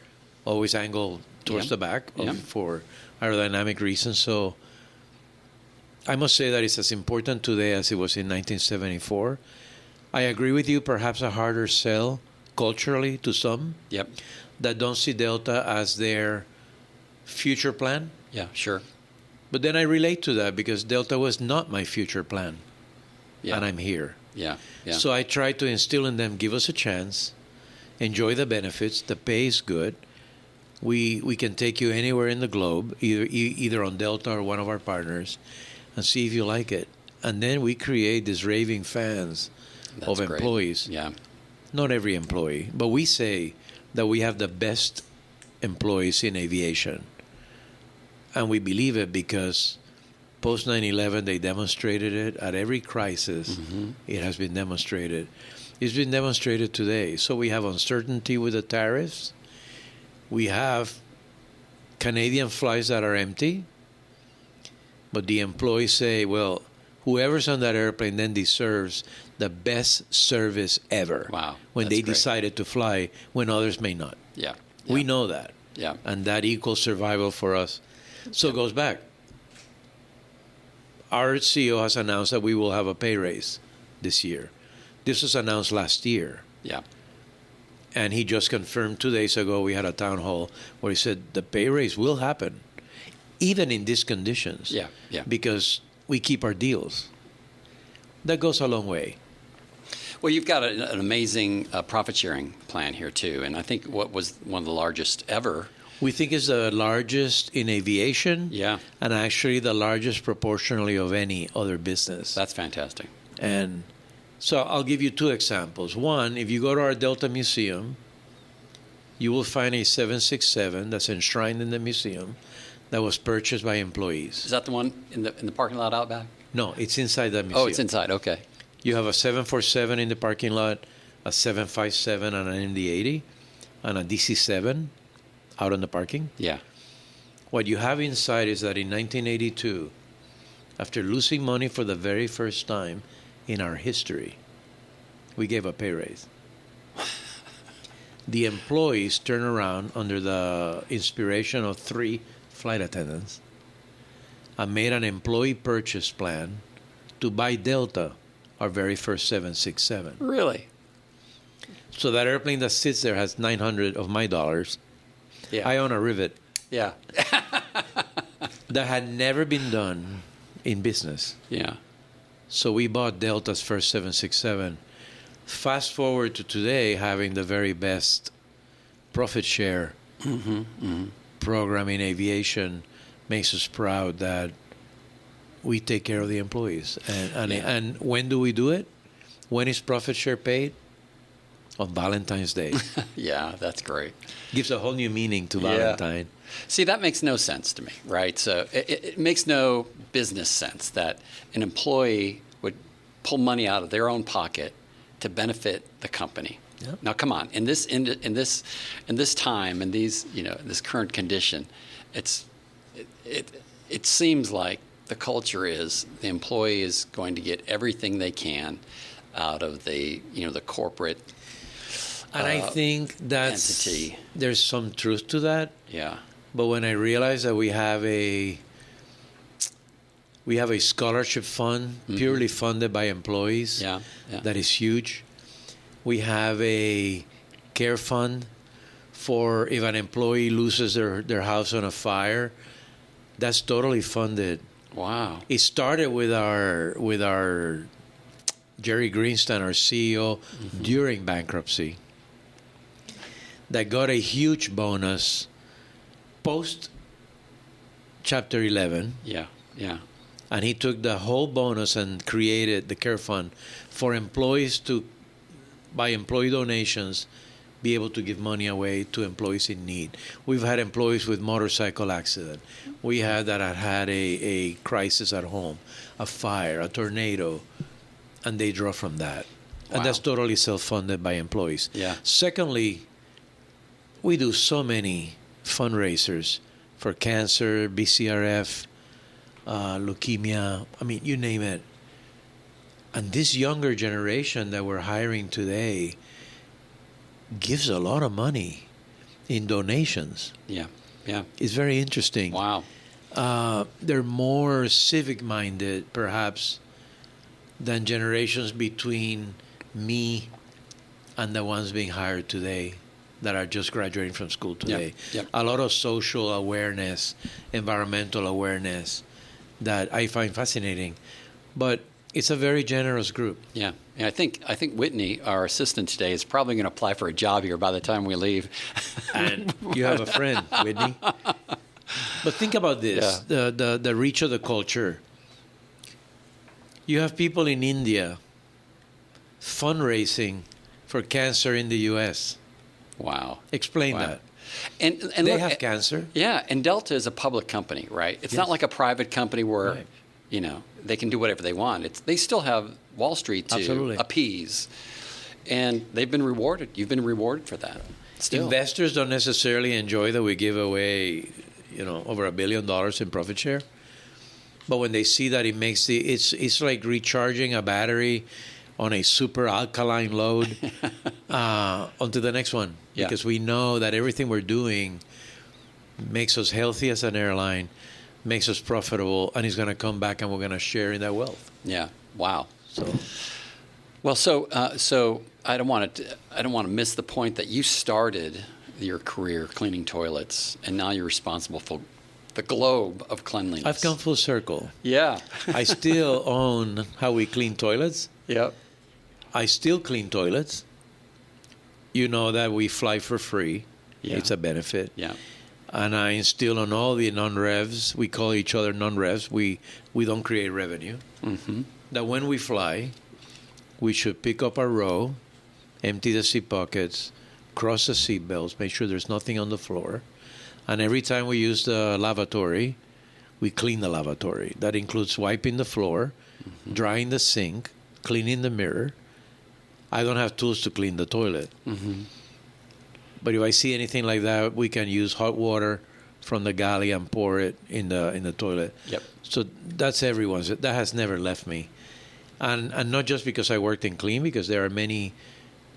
always angled towards the back for aerodynamic reasons. So I must say that it's as important today as it was in 1974. I agree with you, perhaps a harder sell culturally to some Yep. that don't see Delta as their future plan. Yeah, sure. But then I relate to that because Delta was not my future plan. Yeah. And I'm here. Yeah. Yeah. So I try to instill in them, give us a chance, enjoy the benefits, the pay is good. We can take you anywhere in the globe, either on Delta or one of our partners, and see if you like it. And then we create these raving fans That's of great. employees. Yeah. Not every employee, but we say that we have the best employees in aviation. And we believe it because post 9/11, they demonstrated it at every crisis. It has been demonstrated. It's been demonstrated today. So we have uncertainty with the tariffs. We have Canadian flights that are empty. But the employees say, well, whoever's on that airplane then deserves the best service ever. Wow. When That's they great. decided to fly when others may not. Yeah. We know that. Yeah. And that equals survival for us. So it goes back. Our CEO has announced that we will have a pay raise this year. This was announced last year. Yeah. And he just confirmed 2 days ago, we had a town hall where he said the pay raise will happen, even in these conditions. Yeah. Yeah. Because we keep our deals. That goes a long way. Well, you've got an amazing profit sharing plan here too, and I think what was one of the largest ever. We think it's the largest in aviation. Yeah. And actually the largest proportionally of any other business. That's fantastic. And so I'll give you two examples. One, if you go to our Delta Museum, you will find a 767 that's enshrined in the museum that was purchased by employees. Is that the one in the parking lot out back? No, it's inside the museum. Oh, it's inside. Okay. You have a 747 in the parking lot, a 757 and an MD-80, and a DC-7 out on the parking. Yeah. What you have inside is that in 1982, after losing money for the very first time in our history, we gave a pay raise. The employees turned around under the inspiration of 3 flight attendants and made an employee purchase plan to buy Delta, our very first 767. Really? So that airplane that sits there has $900 of my dollars. Yeah. I own a Rivet. Yeah. That had never been done in business. Yeah. So we bought Delta's first 767. Fast forward to today, having the very best profit share program in aviation makes us proud that we take care of the employees. And when do we do it? When is profit share paid? On Valentine's Day. Yeah, that's great. Gives a whole new meaning to Valentine. See, that makes no sense to me, right? So it makes no business sense that an employee would pull money out of their own pocket to benefit the company. Yep. Now, come on, in this time, in these this current condition, it seems like the culture is the employee is going to get everything they can out of the corporate. And I think that's entity. There's some truth to that. Yeah. But when I realized that we have a scholarship fund purely funded by employees, Yeah. that is huge. We have a care fund for if an employee loses their house on a fire. That's totally funded. Wow. It started with our Jerry Greenstein, our CEO, during bankruptcy, that got a huge bonus post Chapter 11. Yeah. Yeah. And he took the whole bonus and created the care fund for employees to, by employee donations, be able to give money away to employees in need. We've had employees with motorcycle accident. We had that had a crisis at home, a fire, a tornado, and they draw from that. Wow. And that's totally self-funded by employees. Yeah. Secondly, we do so many fundraisers for cancer, BCRF, leukemia, I mean, you name it. And this younger generation that we're hiring today gives a lot of money in donations. Yeah. Yeah. It's very interesting. Wow. They're more civic-minded, perhaps, than generations between me and the ones being hired today that are just graduating from school today. Yep. A lot of social awareness, environmental awareness that I find fascinating. But it's a very generous group. Yeah. And I think Whitney, our assistant today, is probably going to apply for a job here by the time we leave. And you have a friend, Whitney. But think about this, the reach of the culture. You have people in India fundraising for cancer in the U.S. Wow. Explain Wow. that. And They look, have cancer. Yeah, and Delta is a public company, right? It's not Yes. like a private company where, Right. they can do whatever they want. They still have Wall Street to Absolutely. appease. And they've been rewarded. You've been rewarded for that. Still. Investors don't necessarily enjoy that we give away, over $1 billion in profit share. But when they see that it makes it's like recharging a battery on a super alkaline load onto the next one. Yeah. Because we know that everything we're doing makes us healthy as an airline, makes us profitable, and it's going to come back and we're going to share in that wealth. Yeah. Wow. So, Well, so I don't want to miss the point that you started your career cleaning toilets, and now you're responsible for the globe of cleanliness. I've come full circle. Yeah. I still own how we clean toilets. Yep. I still clean toilets. You know that we fly for free. Yeah. It's a benefit. Yeah. And I instill on all the non-revs, we call each other non-revs, we don't create revenue, that when we fly, we should pick up our row, empty the seat pockets, cross the seat belts, make sure there's nothing on the floor. And every time we use the lavatory, we clean the lavatory. That includes wiping the floor, drying the sink, cleaning the mirror. I don't have tools to clean the toilet. But if I see anything like that, we can use hot water from the galley and pour it in the toilet. Yep. So that's everyone's. That has never left me. And not just because I worked in clean, because there are many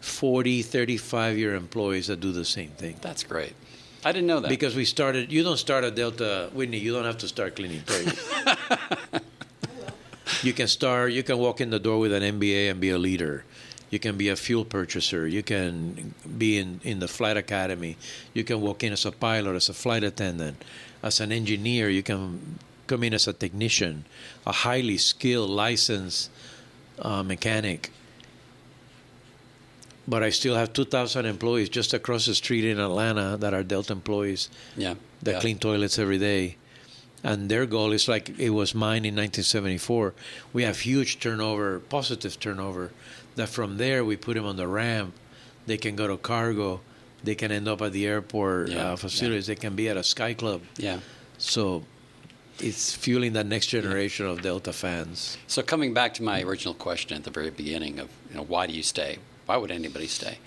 40, 35-year employees that do the same thing. That's great. I didn't know that. Because you don't start at Delta, Whitney, you don't have to start cleaning toilets. You can walk in the door with an MBA and be a leader. You can be a fuel purchaser. You can be in the flight academy. You can walk in as a pilot, as a flight attendant, as an engineer. You can come in as a technician, a highly skilled, licensed mechanic. But I still have 2,000 employees just across the street in Atlanta that are Delta employees that clean toilets every day. And their goal is like it was mine in 1974. We have huge turnover, positive turnover, that from there we put them on the ramp. They can go to cargo. They can end up at the airport facilities. They can be at a Sky Club. Yeah. So it's fueling that next generation of Delta fans. So coming back to my original question at the very beginning of, why do you stay? Why would anybody stay?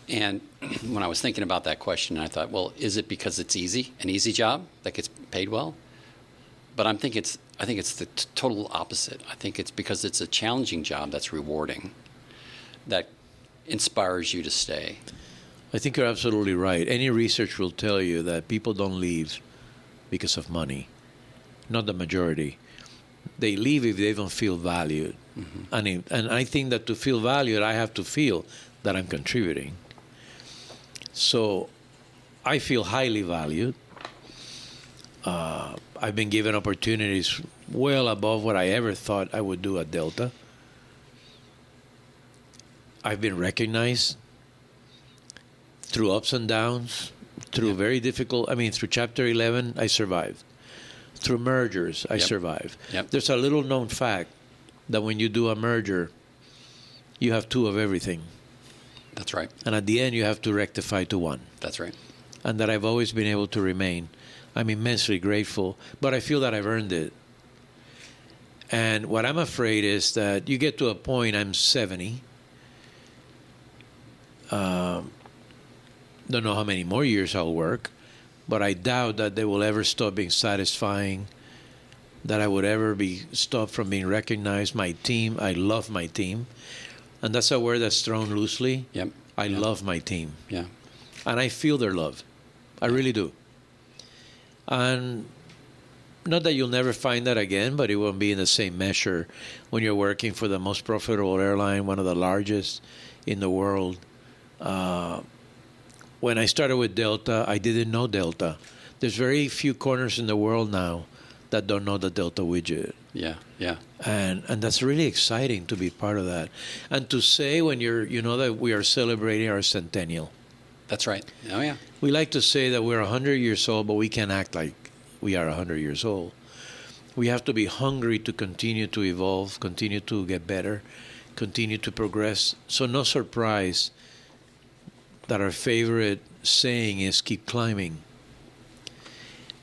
And when I was thinking about that question, I thought, well, is it because it's an easy job that gets paid well? But I think it's the total opposite. I think it's because it's a challenging job that's rewarding, that inspires you to stay. I think you're absolutely right. Any research will tell you that people don't leave because of money, not the majority. They leave if they don't feel valued. And I think that to feel valued, I have to feel that I'm contributing. So I feel highly valued. I've been given opportunities well above what I ever thought I would do at Delta. I've been recognized through ups and downs, through very difficult, through Chapter 11, I survived. Through mergers, I survived. Yep. There's a little known fact that when you do a merger, you have two of everything. That's right. And at the end, you have to rectify to one. That's right. And that I've always been able to remain. I'm immensely grateful, but I feel that I've earned it. And what I'm afraid is that you get to a point, I'm 70. Don't know how many more years I'll work, but I doubt that they will ever stop being satisfying, that I would ever be stopped from being recognized. My team, I love my team. And that's a word that's thrown loosely. Yep. I love my team. Yeah. And I feel their love. I really do. And not that you'll never find that again, but it won't be in the same measure when you're working for the most profitable airline, one of the largest in the world, When I started with Delta, I didn't know Delta. There's very few corners in the world now that don't know the Delta widget. Yeah, yeah. And that's really exciting to be part of that. And to say when you know that we are celebrating our centennial. That's right. Oh, yeah. We like to say that we're 100 years old, but we can't act like we are 100 years old. We have to be hungry to continue to evolve, continue to get better, continue to progress. So no surprise that our favorite saying is keep climbing.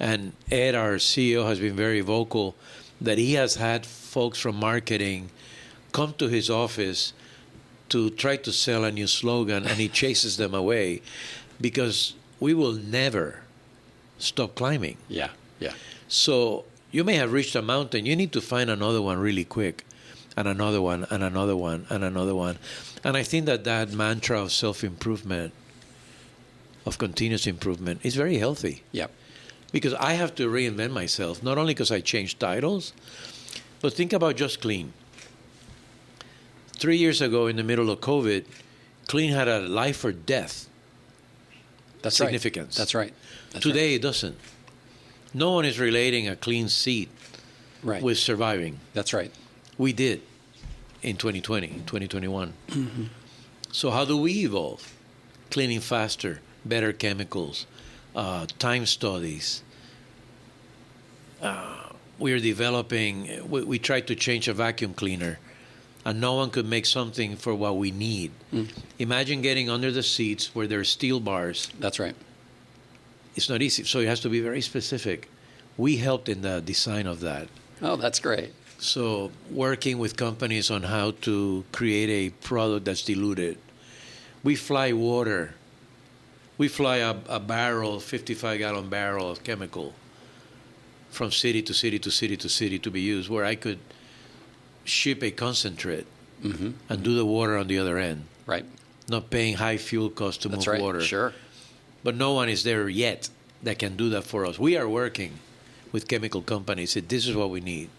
And Ed, our CEO, has been very vocal that he has had folks from marketing come to his office to try to sell a new slogan, and he chases them away because we will never stop climbing. Yeah, yeah. So you may have reached a mountain. You need to find another one really quick, and another one, and another one, and another one. And I think that mantra of self-improvement, of continuous improvement, is very healthy. Yep. Because I have to reinvent myself, not only because I changed titles, but think about Just Clean. 3 years ago, in the middle of COVID, Clean had a life or death significance. That's right. Today, it doesn't. No one is relating a clean seat with surviving. That's right. We did in 2020, 2021. Mm-hmm. So how do we evolve? Cleaning faster, better chemicals, time studies. We are developing, we tried to change a vacuum cleaner, and no one could make something for what we need. Imagine getting under the seats where there are steel bars. That's right. It's not easy, so it has to be very specific. We helped in the design of that. Oh, that's great. So working with companies on how to create a product that's diluted. We fly water. We fly a barrel, 55-gallon barrel of chemical from city to city to city to city to be used, where I could ship a concentrate and do the water on the other end. Right. Not paying high fuel costs to move water. Sure. But no one is there yet that can do that for us. We are working with chemical companies. This is what we need.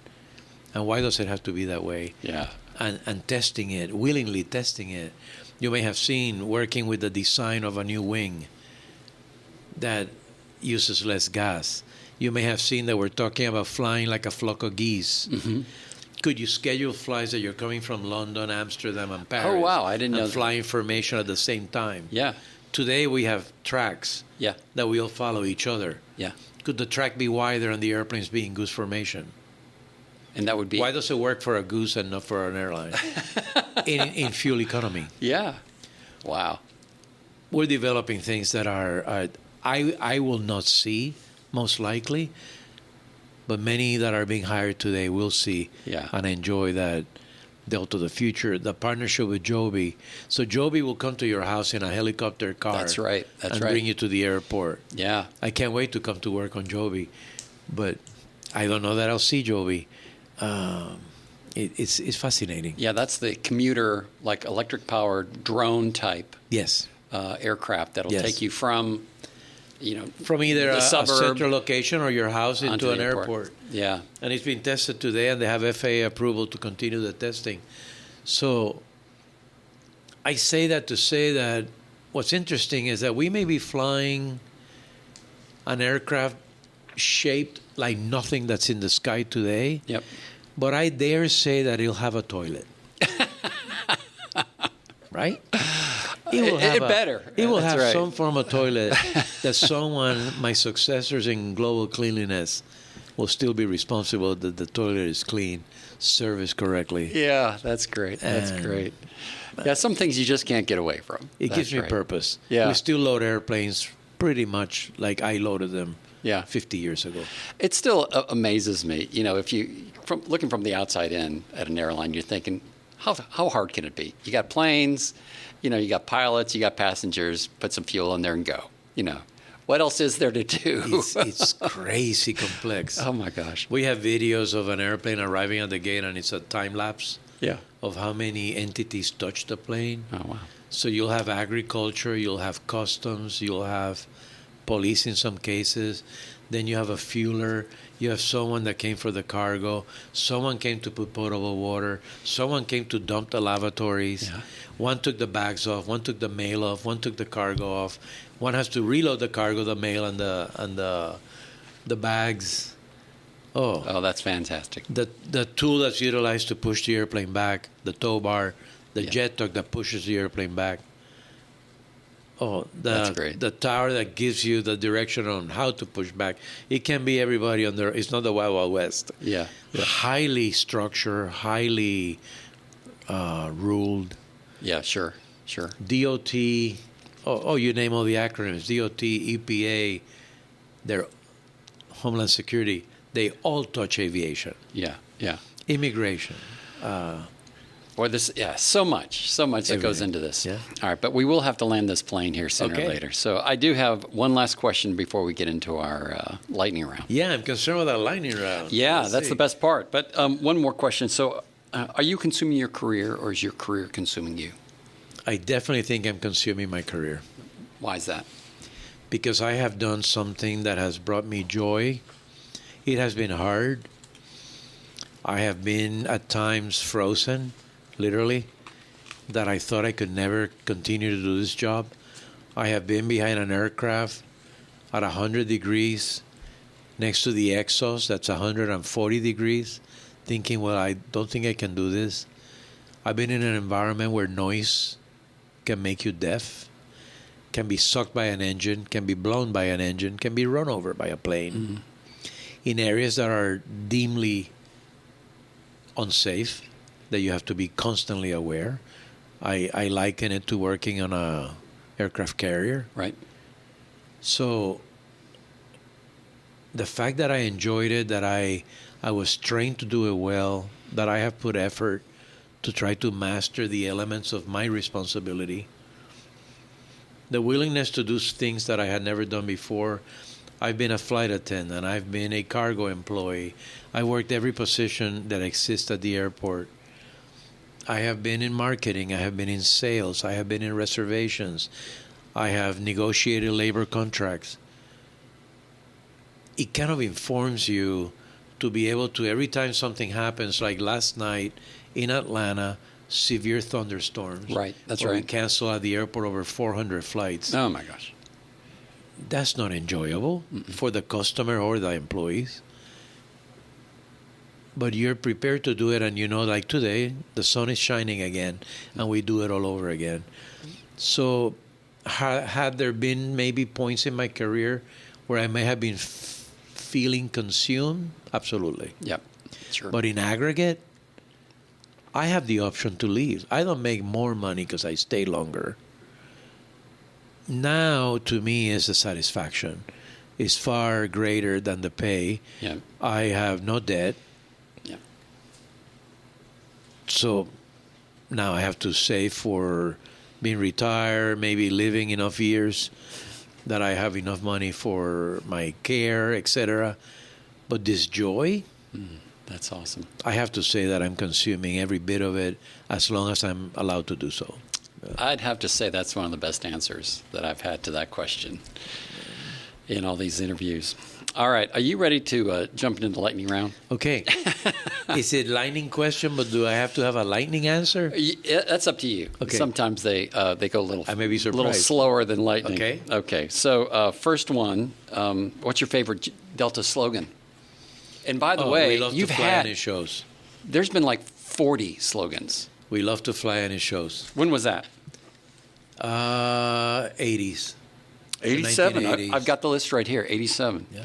And why does it have to be that way? Yeah. And testing it, willingly testing it. You may have seen working with the design of a new wing that uses less gas. You may have seen that we're talking about flying like a flock of geese. Could you schedule flights that you're coming from London, Amsterdam, and Paris? Oh, wow. I didn't know that. Fly information at the same time. Yeah. Today we have tracks that will follow each other. Yeah. Could the track be wider and the airplanes be in goose formation? And that would be... Why does it work for a goose and not for an airline? in fuel economy. Yeah. Wow. We're developing things that are I will not see, most likely, but many that are being hired today will see and enjoy that Delta the future. The partnership with Joby. So Joby will come to your house in a helicopter car. That's right. And bring you to the airport. Yeah. I can't wait to come to work on Joby, but I don't know that I'll see Joby. It's fascinating. Yeah, that's the commuter, like electric-powered drone type. Yes. Aircraft that'll take you from, from either a suburb central location or your house into an airport. Yeah. And it's been tested today, and they have FAA approval to continue the testing. So I say that to say that what's interesting is that we may be flying an aircraft shaped like nothing that's in the sky today. Yep. But I dare say that it'll have a toilet. Right? It will have some form of toilet that someone, my successors in global cleanliness, will still be responsible that the toilet is clean, serviced correctly. Yeah, that's great. That's great. Yeah, some things you just can't get away from. It gives me purpose. Yeah. We still load airplanes pretty much like I loaded them 50 years ago. It still amazes me. If you, looking from the outside in at an airline, you're thinking, how hard can it be? You got planes, you got pilots, you got passengers, put some fuel in there and go. What else is there to do? It's crazy complex. Oh, my gosh. We have videos of an airplane arriving at the gate, and it's a time lapse of how many entities touch the plane. Oh, wow. So you'll have agriculture, you'll have customs, you'll have police in some cases. then you have a fueler, you have someone that came for the cargo, someone came to put potable water, someone came to dump the lavatories. Yeah. One took the bags off, one took the mail off, one took the cargo off. One has to reload the cargo, the mail, and the bags. Oh, that's fantastic. The tool that's utilized to push the airplane back, the tow bar, the Yeah. jet tug that pushes the airplane back. Oh, That's great. The tower that gives you the direction on how to push back. It can be everybody on there. It's not the Wild Wild West. Yeah. Highly structured, highly ruled. Yeah, sure. DOT. Oh, you name all the acronyms. DOT, EPA, their Homeland Security. They all touch aviation. Yeah. Immigration. Or this, so much that goes into this. Yeah. All right, but we will have to land this plane here sooner or later. So I do have one last question before we get into our lightning round. Yeah, I'm concerned with that lightning round. Yeah, that's the best part. But one more question. So are you consuming your career, or is your career consuming you? I definitely think I'm consuming my career. Why is that? Because I have done something that has brought me joy. It has been hard. I have been at times frozen, literally, that I thought I could never continue to do this job. I have been behind an aircraft at 100 degrees next to the exhaust that's 140 degrees, thinking, well, I don't think I can do this. I've been in an environment where noise can make you deaf, can be sucked by an engine, can be blown by an engine, can be run over by a plane. Mm-hmm. In areas that are deemly unsafe, that you have to be constantly aware. I liken it to working on a aircraft carrier. Right. So the fact that I enjoyed it, that I was trained to do it well, that I have put effort to try to master the elements of my responsibility, the willingness to do things that I had never done before. I've been a flight attendant. I've been a cargo employee. I worked every position that exists at the airport. I have been in marketing. I have been in sales. I have been in reservations. I have negotiated labor contracts. It kind of informs you to be able to, every time something happens, like last night in Atlanta, severe thunderstorms. Right, that's or right. We cancel at the airport over 400 flights. Oh, my gosh. That's not enjoyable for the customer or the employees. But you're prepared to do it, and you know, like today, the sun is shining again, and we do it all over again. So had there been maybe points in my career where I may have been feeling consumed? Absolutely. Yep, sure. But in aggregate, I have the option to leave. I don't make more money because I stay longer. Now, to me, is the satisfaction. It's far greater than the pay. Yeah. I have no debt. Yeah. So now I have to save for being retired, maybe living enough years that I have enough money for my care, etc. But this joy, That's awesome. I have to say that I'm consuming every bit of it as long as I'm allowed to do so. I'd have to say that's one of the best answers that I've had to that question in all these interviews. All right. Are you ready to jump into the lightning round? Okay. Is it lightning question, but do I have to have a lightning answer? Yeah, that's up to you. Okay. Sometimes they go a little, I may be surprised. little slower than lightning. Okay. Okay. So first one, what's your favorite Delta slogan? And by the way, we love you've to fly had, on his shows. there's been like 40 slogans. We love to fly on his shows. When was that? 80s. 87. 1980s. I've got the list right here. 87. Yeah.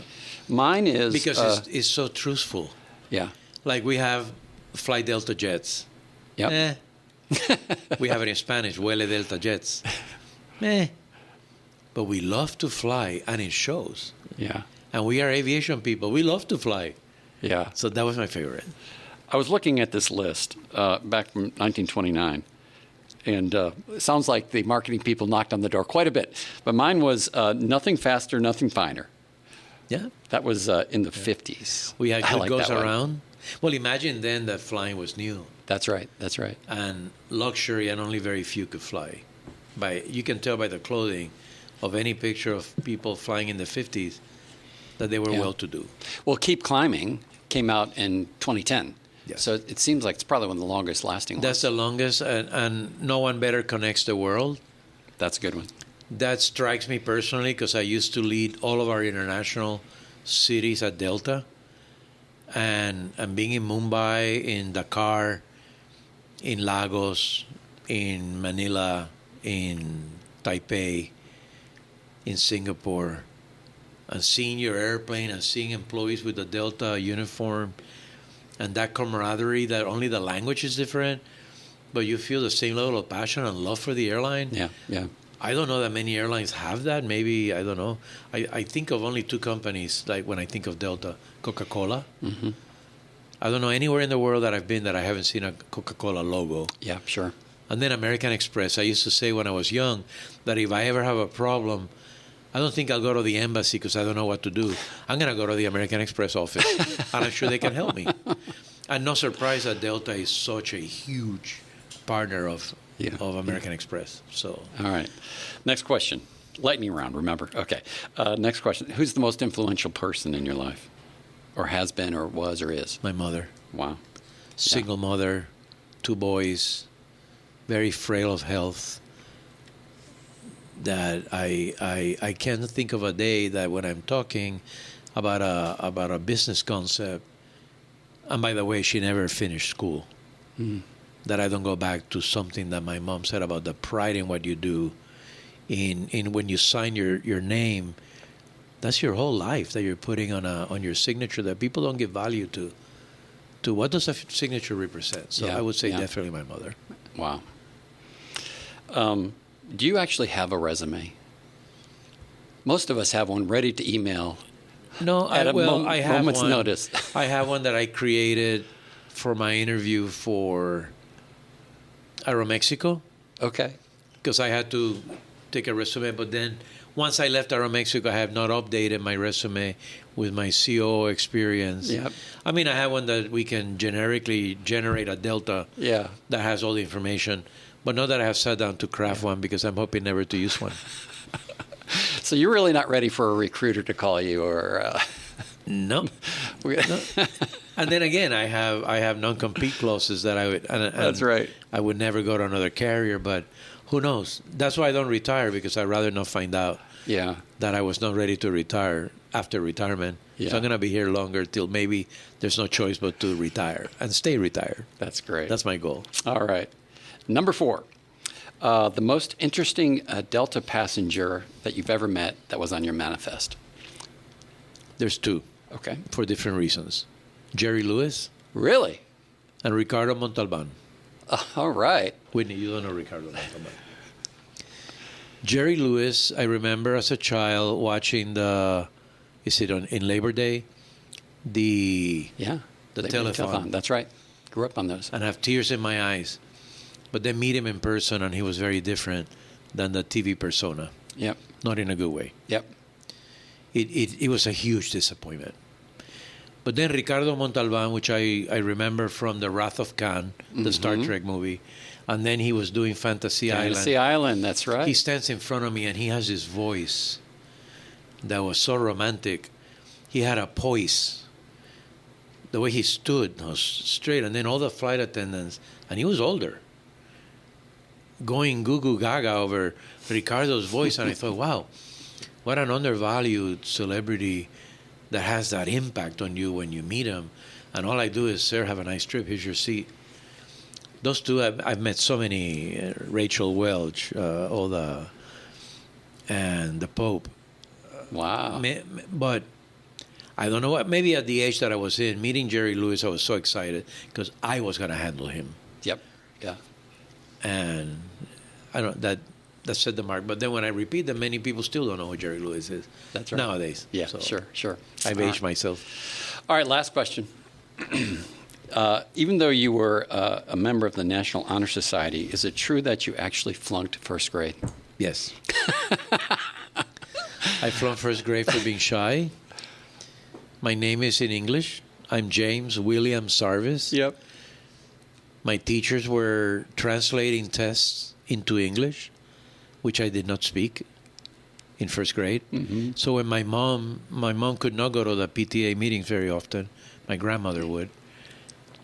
Mine is Because it's so truthful. yeah. Like we have Fly Delta Jets. Yep. We have it in Spanish, Huele Delta Jets. But we love to fly and it shows. Yeah. And we are aviation people. We love to fly. Yeah. So that was my favorite. I was looking at this list back from 1929, and it sounds like the marketing people knocked on the door quite a bit. But mine was nothing faster, nothing finer. Yeah. That was in the 50s. We had I good like goes that one. around. Well, imagine then that flying was new. That's right. That's right. And luxury, and only very few could fly. You can tell by the clothing of any picture of people flying in the 50s. that they were Yeah. well-to-do. Well, Keep Climbing came out in 2010. Yes. So it seems like it's probably one of the longest lasting That's ones. the longest, and no one better connects the world. That's a good one. That strikes me personally because I used to lead all of our international cities at Delta, and being in Mumbai, in Dakar, in Lagos, in Manila, in Taipei, in Singapore, and seeing your airplane and seeing employees with the Delta uniform and that camaraderie that only the language is different, but you feel the same level of passion and love for the airline. Yeah, yeah. I don't know that many airlines have that. Maybe, I don't know. I think of only two companies, like when I think of Delta, Coca-Cola. Mm-hmm. I don't know anywhere in the world that I've been that I haven't seen a Coca-Cola logo. Yeah, sure. And then American Express. I used to say when I was young that if I ever have a problem, I don't think I'll go to the embassy because I don't know what to do. I'm going to go to the American Express office, and I'm sure they can help me. And no surprise that Delta is such a huge partner of American Express. So, all right. Next question. Lightning round, remember. Okay. Next question. Who's the most influential person in your life? Or has been, or was, or is? my mother, Wow. single mother, 2 boys, very frail of health. That I can't think of a day that when I'm talking about a business concept, and by the way, she never finished school, that I don't go back to something that my mom said about the pride in what you do, in when you sign your name, that's your whole life that you're putting on your signature that people don't give value to what does a signature represent. So I would say definitely my mother. Wow. Do you actually have a resume? Most of us have one ready to email. No, I have moment's one. Notice. I have one that I created for my interview for Aeromexico Okay. because I had to take a resume. But then once I left Aeromexico, I have not updated my resume with my COO experience. Yep. I mean, I have one that we can generically generate a Delta Yeah. that has all the information. But not that I have sat down to craft one because I'm hoping never to use one. So you're really not ready for a recruiter to call you, or No. And then again, I have non-compete clauses that I would. And That's right. I would never go to another carrier, but who knows? That's why I don't retire because I'd rather not find out Yeah. that I was not ready to retire after retirement. Yeah. So I'm going to be here longer till maybe there's no choice but to retire and stay retired. That's great. That's my goal. All right. Number 4, the most interesting Delta passenger that you've ever met that was on your manifest. There's 2 Okay. for different reasons. Jerry Lewis Really? and Ricardo Montalban. All right. Whitney, you don't know Ricardo Montalban. Jerry Lewis, I remember as a child watching in Labor Day? The telethon. That's right. Grew up on those. And have tears in my eyes. But then meet him in person, and he was very different than the TV persona. Yep. Not in a good way. Yep. It was a huge disappointment. But then Ricardo Montalban, which I remember from The Wrath of Khan, the Star Trek movie, and then he was doing Fantasy Island, that's right. He stands in front of me, and he has this voice that was so romantic. He had a poise. The way he stood was straight, and then all the flight attendants, and he was older, going goo-goo gaga over Ricardo's voice, and I thought, wow, what an undervalued celebrity that has that impact on you when you meet him. And all I do is, sir, have a nice trip. Here's your seat. Those 2, I've met so many, Rachel Welch, and the Pope. Wow. But I don't know what, maybe at the age that I was in, meeting Jerry Lewis, I was so excited because I was going to handle him. Yep. Yeah. And I don't, that set the mark. But then when I repeat them, many people still don't know who Jerry Lewis is. That's right. Nowadays. Yeah, So sure. I've aged myself. All right, last question. Even though you were a member of the National Honor Society, is it true that you actually flunked first grade? Yes. I flunked first grade for being shy. My name is in English. I'm James William Sarvis. Yep. My teachers were translating tests into English, which I did not speak. in first grade. So when my mom could not go to the PTA meetings very often. My grandmother would.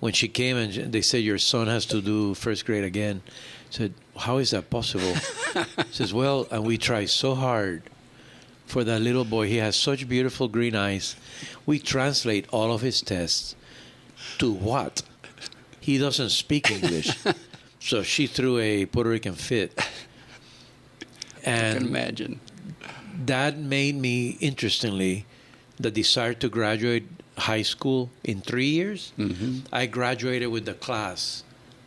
When she came and they said, your son has to do first grade again, I said, how is that possible? Says, well, and we try so hard for that little boy. He has such beautiful green eyes. We translate all of his tests to what? He doesn't speak English. So she threw a Puerto Rican fit. And I can imagine. That made me, interestingly, the desire to graduate high school in 3 years. I graduated with the class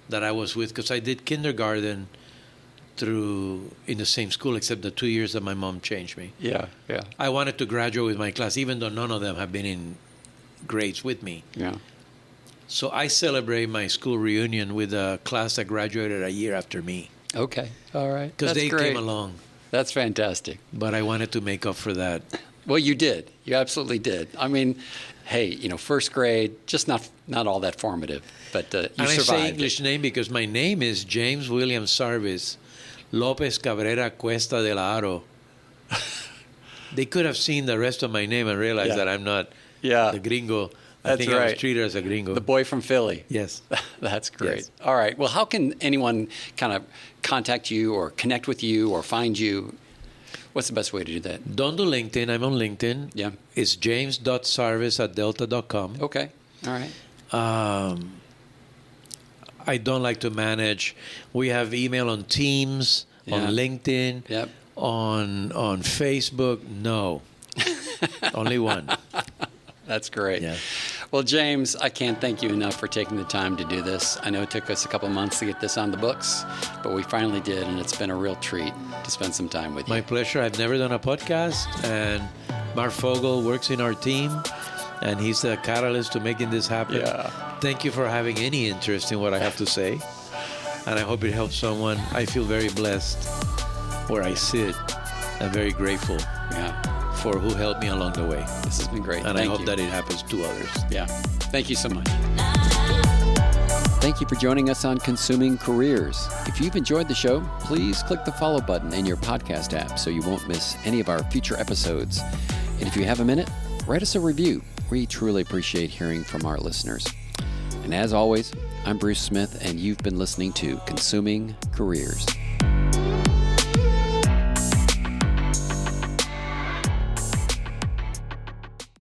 that I was with, because I did kindergarten through in the same school, except the 2 years that my mom changed me. Yeah. I wanted to graduate with my class, even though none of them have been in grades with me. Yeah. So I celebrate my school reunion with a class that graduated a year after me. Okay. All right. Because they great. came along. That's fantastic. But I wanted to make up for that. Well, you did. You absolutely did. I mean, hey, first grade, just not all that formative, but you and survived. I say English name because my name is James William Sarvis Lopez Cabrera Cuesta de la Aro. They could have seen the rest of my name and realized that I'm not the gringo. I think I was treated as a gringo. The boy from Philly. Yes. That's great. Yes. All right. Well, how can anyone kind of contact you or connect with you or find you? What's the best way to do that? Don't do LinkedIn. I'm on LinkedIn. Yeah. It's james.sarvis@delta.com. Okay. All right. I don't like to manage. We have email on Teams, on LinkedIn, on Facebook. No. Only one. That's great. Yeah. Well, James, I can't thank you enough for taking the time to do this. I know it took us a couple of months to get this on the books, but we finally did, and it's been a real treat to spend some time with you. My pleasure. I've never done a podcast, and Mark Fogel works in our team, and he's the catalyst to making this happen. Yeah. Thank you for having any interest in what I have to say, and I hope it helps someone. I feel very blessed where I sit. I'm very grateful. For who helped me along the way. This has been great. And I hope that it happens to others. Yeah. Thank you so much. Thank you for joining us on Consuming Careers. If you've enjoyed the show, please click the follow button in your podcast app so you won't miss any of our future episodes. And if you have a minute, write us a review. We truly appreciate hearing from our listeners. And as always, I'm Bruce Smith, and you've been listening to Consuming Careers.